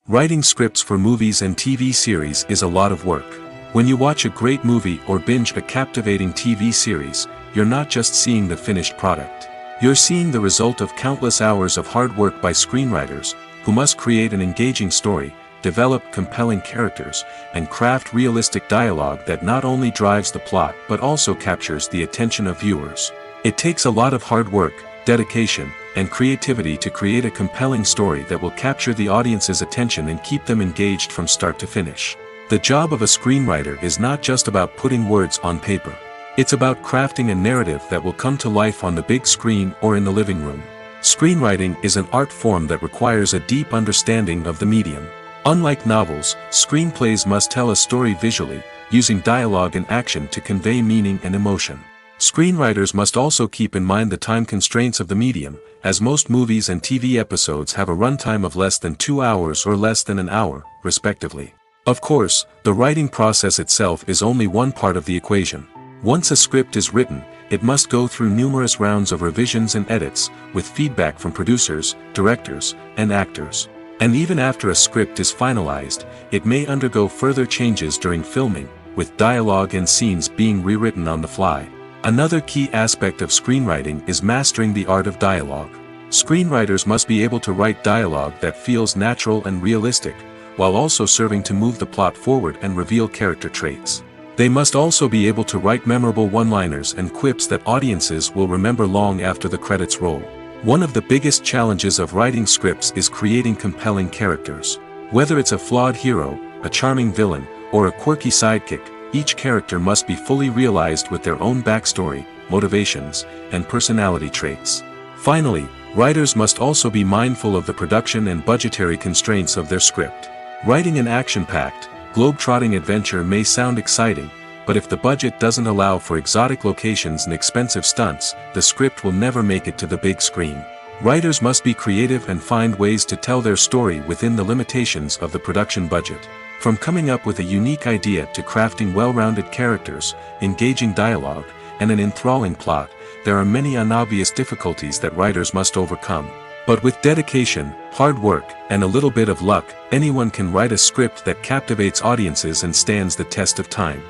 Writing scripts for movies and TV series is a lot of work. When you watch a great movie or binge a captivating TV series, you're not just seeing the finished product. You're seeing the result of countless hours of hard work by screenwriters, who must create an engaging story, develop compelling characters, and craft realistic dialogue that not only drives the plot but also captures the attention of viewers. It takes a lot of hard work, dedication, and creativity to create a compelling story that will capture the audience's attention and keep them engaged from start to finish. The job of a screenwriter is not just about putting words on paper. It's about crafting a narrative that will come to life on the big screen or in the living room. Screenwriting is an art form that requires a deep understanding of the medium. Unlike novels, screenplays must tell a story visually, using dialogue and action to convey meaning and emotion. Screenwriters must also keep in mind the time constraints of the medium, as most movies and TV episodes have a runtime of less than 2 hours or less than an hour, respectively. Of course, the writing process itself is only one part of the equation. Once a script is written, it must go through numerous rounds of revisions and edits, with feedback from producers, directors, and actors. And even after a script is finalized, it may undergo further changes during filming, with dialogue and scenes being rewritten on the fly. Another key aspect of screenwriting is mastering the art of dialogue. Screenwriters must be able to write dialogue that feels natural and realistic, while also serving to move the plot forward and reveal character traits. They must also be able to write memorable one-liners and quips that audiences will remember long after the credits roll. One of the biggest challenges of writing scripts is creating compelling characters. Whether it's a flawed hero, a charming villain, or a quirky sidekick, each character must be fully realized with their own backstory, motivations, and personality traits. Finally, writers must also be mindful of the production and budgetary constraints of their script. Writing an action-packed, globe-trotting adventure may sound exciting, but if the budget doesn't allow for exotic locations and expensive stunts, the script will never make it to the big screen. Writers must be creative and find ways to tell their story within the limitations of the production budget. From coming up with a unique idea to crafting well-rounded characters, engaging dialogue, and an enthralling plot, there are many unobvious difficulties that writers must overcome. But with dedication, hard work, and a little bit of luck, anyone can write a script that captivates audiences and stands the test of time.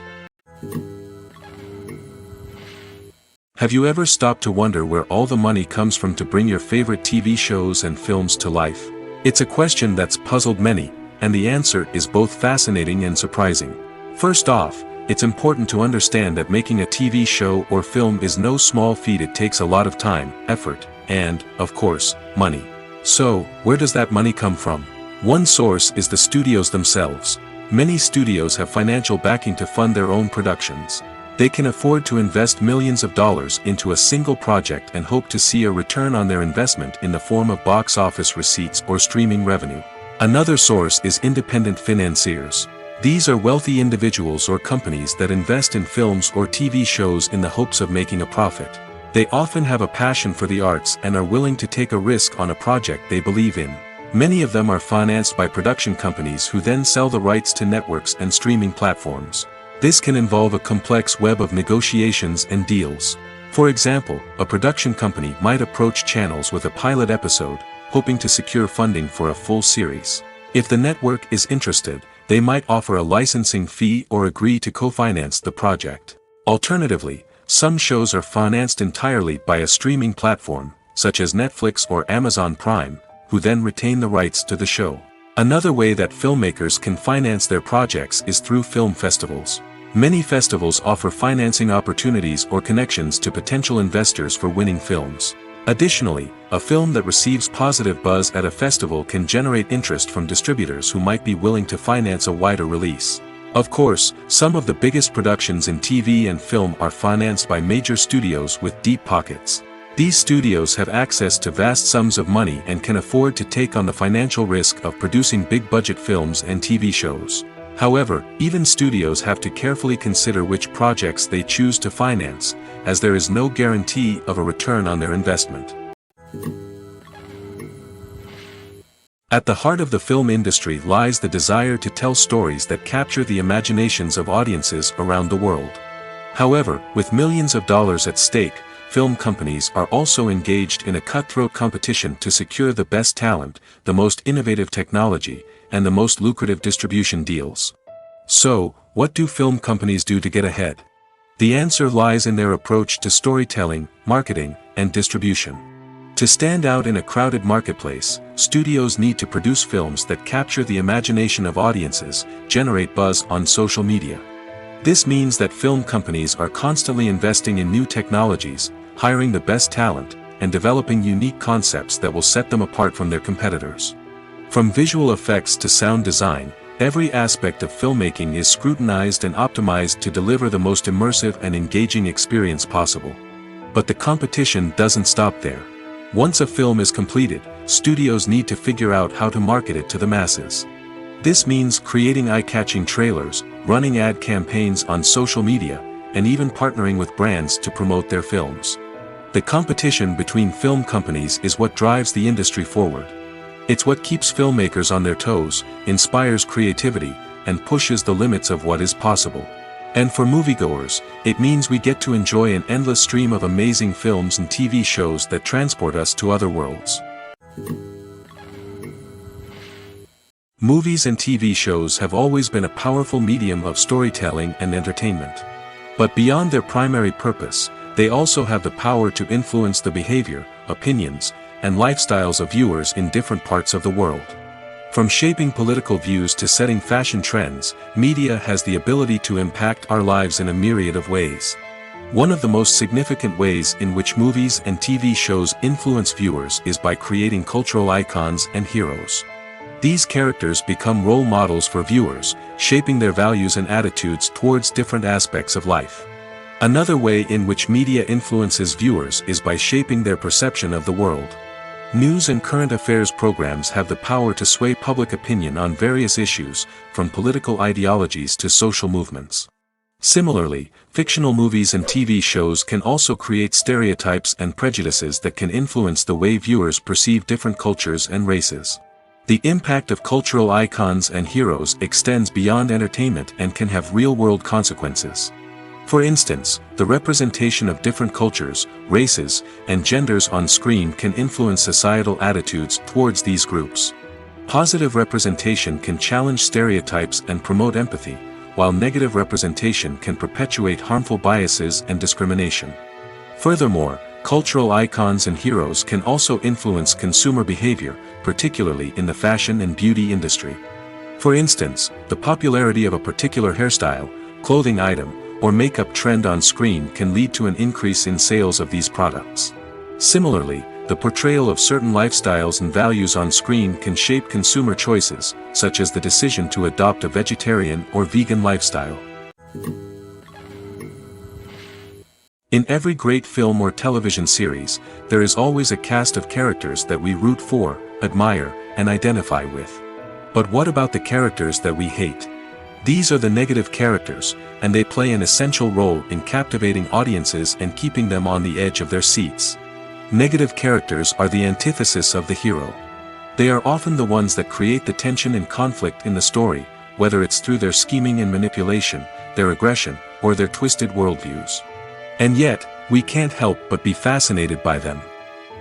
Have you ever stopped to wonder where all the money comes from to bring your favorite TV shows and films to life? It's a question that's puzzled many, and the answer is both fascinating and surprising. First off, it's important to understand that making a TV show or film is no small feat. It takes a lot of time, effort, and, of course, money. So, where does that money come from? One source is the studios themselves. Many studios have financial backing to fund their own productions. They can afford to invest millions of dollars into a single project and hope to see a return on their investment in the form of box office receipts or streaming revenue. Another source is independent financiers. These are wealthy individuals or companies that invest in films or TV shows in the hopes of making a profit. They often have a passion for the arts and are willing to take a risk on a project they believe in. Many of them are financed by production companies who then sell the rights to networks and streaming platforms. This can involve a complex web of negotiations and deals. For example, a production company might approach channels with a pilot episode, hoping to secure funding for a full series. If the network is interested, they might offer a licensing fee or agree to co-finance the project. Alternatively, some shows are financed entirely by a streaming platform, such as Netflix or Amazon Prime, who then retain the rights to the show. Another way that filmmakers can finance their projects is through film festivals. Many festivals offer financing opportunities or connections to potential investors for winning films. Additionally, a film that receives positive buzz at a festival can generate interest from distributors who might be willing to finance a wider release. Of course, some of the biggest productions in TV and film are financed by major studios with deep pockets. These studios have access to vast sums of money and can afford to take on the financial risk of producing big-budget films and TV shows. However, even studios have to carefully consider which projects they choose to finance, as there is no guarantee of a return on their investment. At the heart of the film industry lies the desire to tell stories that capture the imaginations of audiences around the world. However, with millions of dollars at stake, film companies are also engaged in a cutthroat competition to secure the best talent, the most innovative technology, and the most lucrative distribution deals. So, what do film companies do to get ahead? The answer lies in their approach to storytelling, marketing, and distribution. To stand out in a crowded marketplace, studios need to produce films that capture the imagination of audiences, generate buzz on social media. This means that film companies are constantly investing in new technologies, hiring the best talent, and developing unique concepts that will set them apart from their competitors. From visual effects to sound design, every aspect of filmmaking is scrutinized and optimized to deliver the most immersive and engaging experience possible. But the competition doesn't stop there. Once a film is completed, studios need to figure out how to market it to the masses. This means creating eye-catching trailers, running ad campaigns on social media, and even partnering with brands to promote their films. The competition between film companies is what drives the industry forward. It's what keeps filmmakers on their toes, inspires creativity, and pushes the limits of what is possible. And for moviegoers, it means we get to enjoy an endless stream of amazing films and TV shows that transport us to other worlds. Movies and TV shows have always been a powerful medium of storytelling and entertainment. But beyond their primary purpose, they also have the power to influence the behavior, opinions, and lifestyles of viewers in different parts of the world. From shaping political views to setting fashion trends, media has the ability to impact our lives in a myriad of ways. One of the most significant ways in which movies and TV shows influence viewers is by creating cultural icons and heroes. These characters become role models for viewers, shaping their values and attitudes towards different aspects of life. Another way in which media influences viewers is by shaping their perception of the world. News and current affairs programs have the power to sway public opinion on various issues, from political ideologies to social movements. Similarly, fictional movies and TV shows can also create stereotypes and prejudices that can influence the way viewers perceive different cultures and races. The impact of cultural icons and heroes extends beyond entertainment and can have real-world consequences. For instance, the representation of different cultures, races, and genders on screen can influence societal attitudes towards these groups. Positive representation can challenge stereotypes and promote empathy, while negative representation can perpetuate harmful biases and discrimination. Furthermore, cultural icons and heroes can also influence consumer behavior, particularly in the fashion and beauty industry. For instance, the popularity of a particular hairstyle, clothing item, or makeup trend on screen can lead to an increase in sales of these products. Similarly, the portrayal of certain lifestyles and values on screen can shape consumer choices, such as the decision to adopt a vegetarian or vegan lifestyle. In every great film or television series, there is always a cast of characters that we root for, admire, and identify with. But what about the characters that we hate? These are the negative characters, and they play an essential role in captivating audiences and keeping them on the edge of their seats. Negative characters are the antithesis of the hero. They are often the ones that create the tension and conflict in the story, whether it's through their scheming and manipulation, their aggression, or their twisted worldviews. And yet, we can't help but be fascinated by them.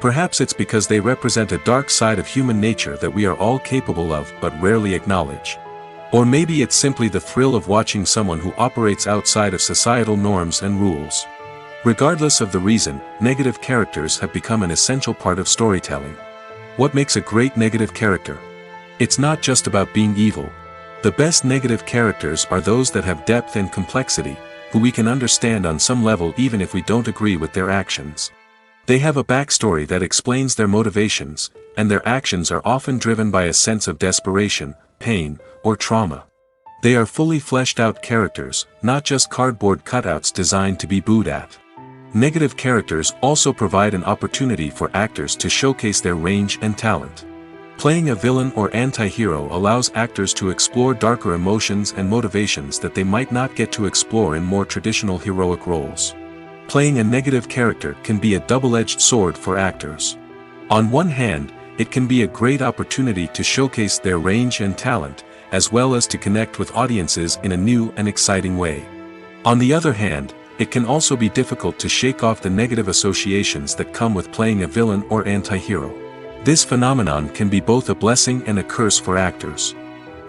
Perhaps it's because they represent a dark side of human nature that we are all capable of but rarely acknowledge. Or maybe it's simply the thrill of watching someone who operates outside of societal norms and rules. Regardless of the reason, negative characters have become an essential part of storytelling. What makes a great negative character? It's not just about being evil. The best negative characters are those that have depth and complexity, who we can understand on some level even if we don't agree with their actions. They have a backstory that explains their motivations, and their actions are often driven by a sense of desperation, pain, or trauma. They are fully fleshed out characters, not just cardboard cutouts designed to be booed at. Negative characters also provide an opportunity for actors to showcase their range and talent. Playing a villain or anti-hero allows actors to explore darker emotions and motivations that they might not get to explore in more traditional heroic roles. Playing a negative character can be a double-edged sword for actors. On one hand, it can be a great opportunity to showcase their range and talent, as well as to connect with audiences in a new and exciting way. On the other hand, it can also be difficult to shake off the negative associations that come with playing a villain or anti-hero. This phenomenon can be both a blessing and a curse for actors.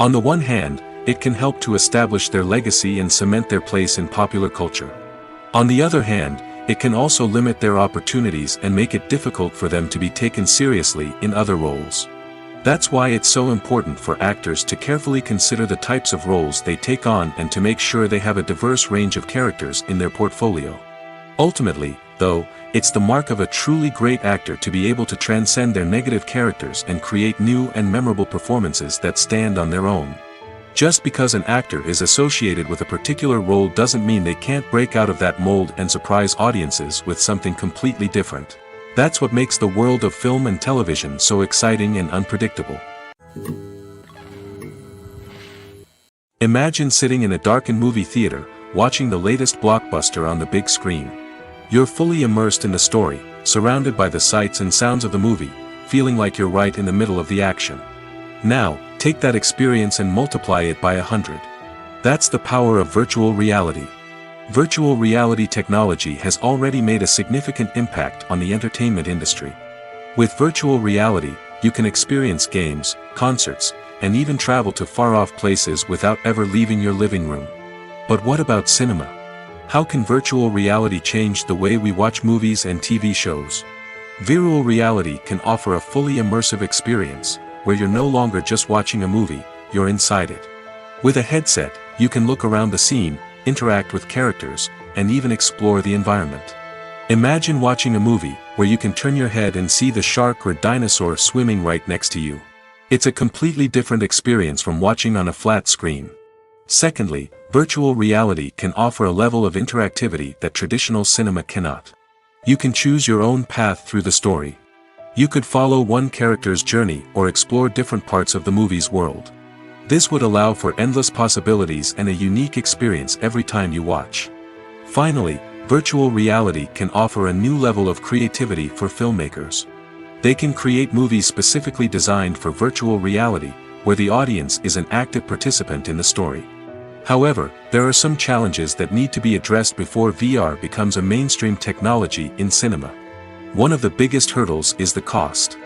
On the one hand, it can help to establish their legacy and cement their place in popular culture. On the other hand, it can also limit their opportunities and make it difficult for them to be taken seriously in other roles. That's why it's so important for actors to carefully consider the types of roles they take on and to make sure they have a diverse range of characters in their portfolio. Ultimately, though, it's the mark of a truly great actor to be able to transcend their negative characters and create new and memorable performances that stand on their own. Just because an actor is associated with a particular role doesn't mean they can't break out of that mold and surprise audiences with something completely different. That's what makes the world of film and television so exciting and unpredictable. Imagine sitting in a darkened movie theater, watching the latest blockbuster on the big screen. You're fully immersed in the story, surrounded by the sights and sounds of the movie, feeling like you're right in the middle of the action. Now, take that experience and multiply it by 100. That's the power of virtual reality. Virtual reality technology has already made a significant impact on the entertainment industry. With virtual reality, you can experience games, concerts, and even travel to far-off places without ever leaving your living room. But what about cinema? How can virtual reality change the way we watch movies and TV shows? Virtual reality can offer a fully immersive experience, where you're no longer just watching a movie, you're inside it. With a headset, you can look around the scene, interact with characters, and even explore the environment. Imagine watching a movie where you can turn your head and see the shark or dinosaur swimming right next to you. It's a completely different experience from watching on a flat screen. Secondly, virtual reality can offer a level of interactivity that traditional cinema cannot. You can choose your own path through the story. You could follow one character's journey or explore different parts of the movie's world. This would allow for endless possibilities and a unique experience every time you watch. Finally, virtual reality can offer a new level of creativity for filmmakers. They can create movies specifically designed for virtual reality, where the audience is an active participant in the story. However, there are some challenges that need to be addressed before VR becomes a mainstream technology in cinema. One of the biggest hurdles is the cost.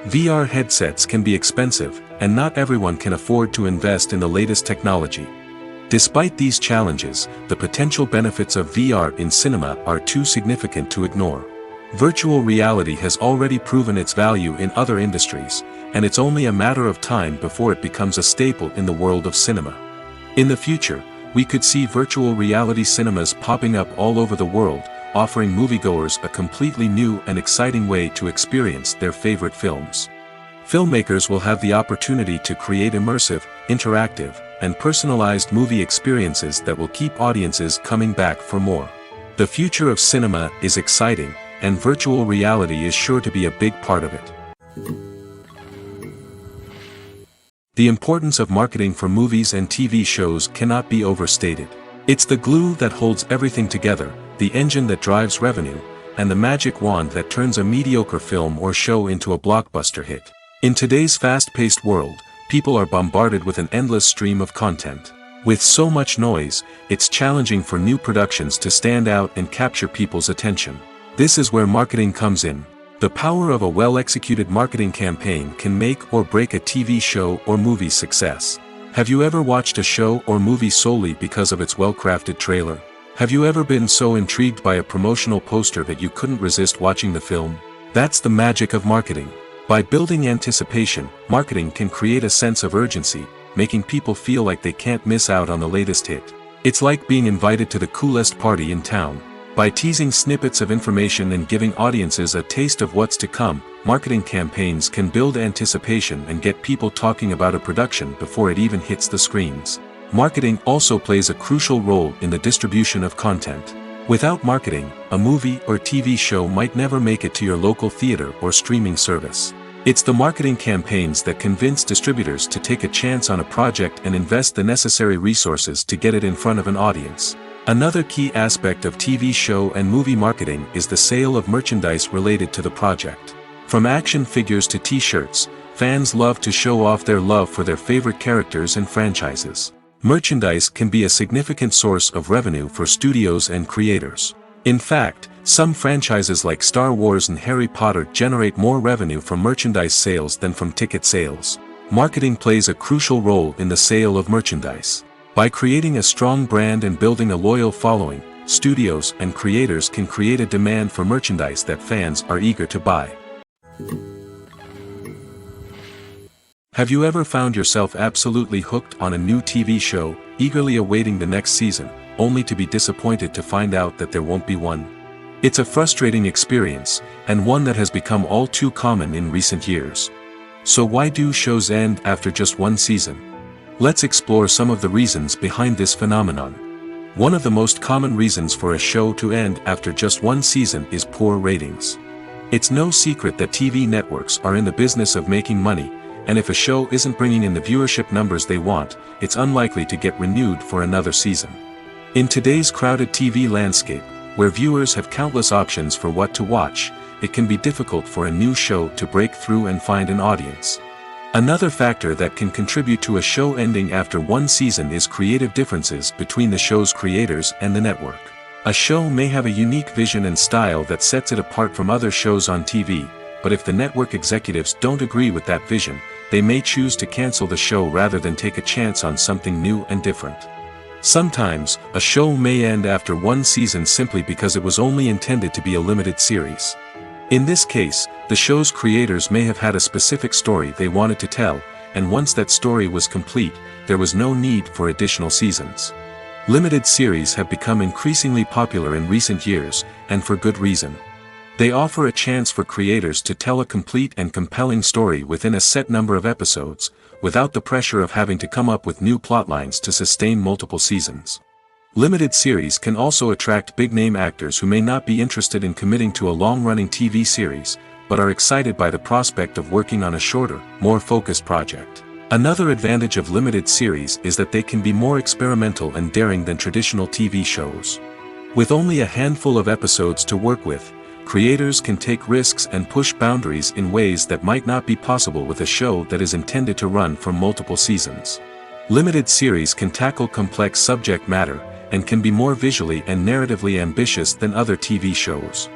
VR headsets can be expensive, and not everyone can afford to invest in the latest technology. Despite these challenges, the potential benefits of VR in cinema are too significant to ignore. Virtual reality has already proven its value in other industries, and it's only a matter of time before it becomes a staple in the world of cinema. In the future, we could see virtual reality cinemas popping up all over the world, offering moviegoers a completely new and exciting way to experience their favorite films. Filmmakers will have the opportunity to create immersive, interactive, and personalized movie experiences that will keep audiences coming back for more. The future of cinema is exciting, and virtual reality is sure to be a big part of it. The importance of marketing for movies and TV shows cannot be overstated. It's the glue that holds everything together, the engine that drives revenue, and the magic wand that turns a mediocre film or show into a blockbuster hit. In today's fast-paced world, people are bombarded with an endless stream of content. With so much noise, it's challenging for new productions to stand out and capture people's attention. This is where marketing comes in. The power of a well-executed marketing campaign can make or break a TV show or movie's success. Have you ever watched a show or movie solely because of its well-crafted trailer? Have you ever been so intrigued by a promotional poster that you couldn't resist watching the film? That's the magic of marketing. By building anticipation, marketing can create a sense of urgency, making people feel like they can't miss out on the latest hit. It's like being invited to the coolest party in town. By teasing snippets of information and giving audiences a taste of what's to come, marketing campaigns can build anticipation and get people talking about a production before it even hits the screens. Marketing also plays a crucial role in the distribution of content. Without marketing, a movie or TV show might never make it to your local theater or streaming service. It's the marketing campaigns that convince distributors to take a chance on a project and invest the necessary resources to get it in front of an audience. Another key aspect of TV show and movie marketing is the sale of merchandise related to the project. From action figures to t-shirts, fans love to show off their love for their favorite characters and franchises. Merchandise can be a significant source of revenue for studios and creators. In fact, some franchises like Star Wars and Harry Potter generate more revenue from merchandise sales than from ticket sales. Marketing plays a crucial role in the sale of merchandise. By creating a strong brand and building a loyal following, studios and creators can create a demand for merchandise that fans are eager to buy. Have you ever found yourself absolutely hooked on a new TV show, eagerly awaiting the next season, only to be disappointed to find out that there won't be one? It's a frustrating experience, and one that has become all too common in recent years. So why do shows end after just one season? Let's explore some of the reasons behind this phenomenon. One of the most common reasons for a show to end after just one season is poor ratings. It's no secret that TV networks are in the business of making money, and if a show isn't bringing in the viewership numbers they want, it's unlikely to get renewed for another season. In today's crowded TV landscape, where viewers have countless options for what to watch, it can be difficult for a new show to break through and find an audience. Another factor that can contribute to a show ending after one season is creative differences between the show's creators and the network. A show may have a unique vision and style that sets it apart from other shows on TV, but if the network executives don't agree with that vision, they may choose to cancel the show rather than take a chance on something new and different. Sometimes, a show may end after one season simply because it was only intended to be a limited series. In this case, the show's creators may have had a specific story they wanted to tell, and once that story was complete, there was no need for additional seasons. Limited series have become increasingly popular in recent years, and for good reason. They offer a chance for creators to tell a complete and compelling story within a set number of episodes, without the pressure of having to come up with new plotlines to sustain multiple seasons. Limited series can also attract big-name actors who may not be interested in committing to a long-running TV series, but are excited by the prospect of working on a shorter, more focused project. Another advantage of limited series is that they can be more experimental and daring than traditional TV shows. With only a handful of episodes to work with, creators can take risks and push boundaries in ways that might not be possible with a show that is intended to run for multiple seasons. Limited series can tackle complex subject matter, and can be more visually and narratively ambitious than other TV shows.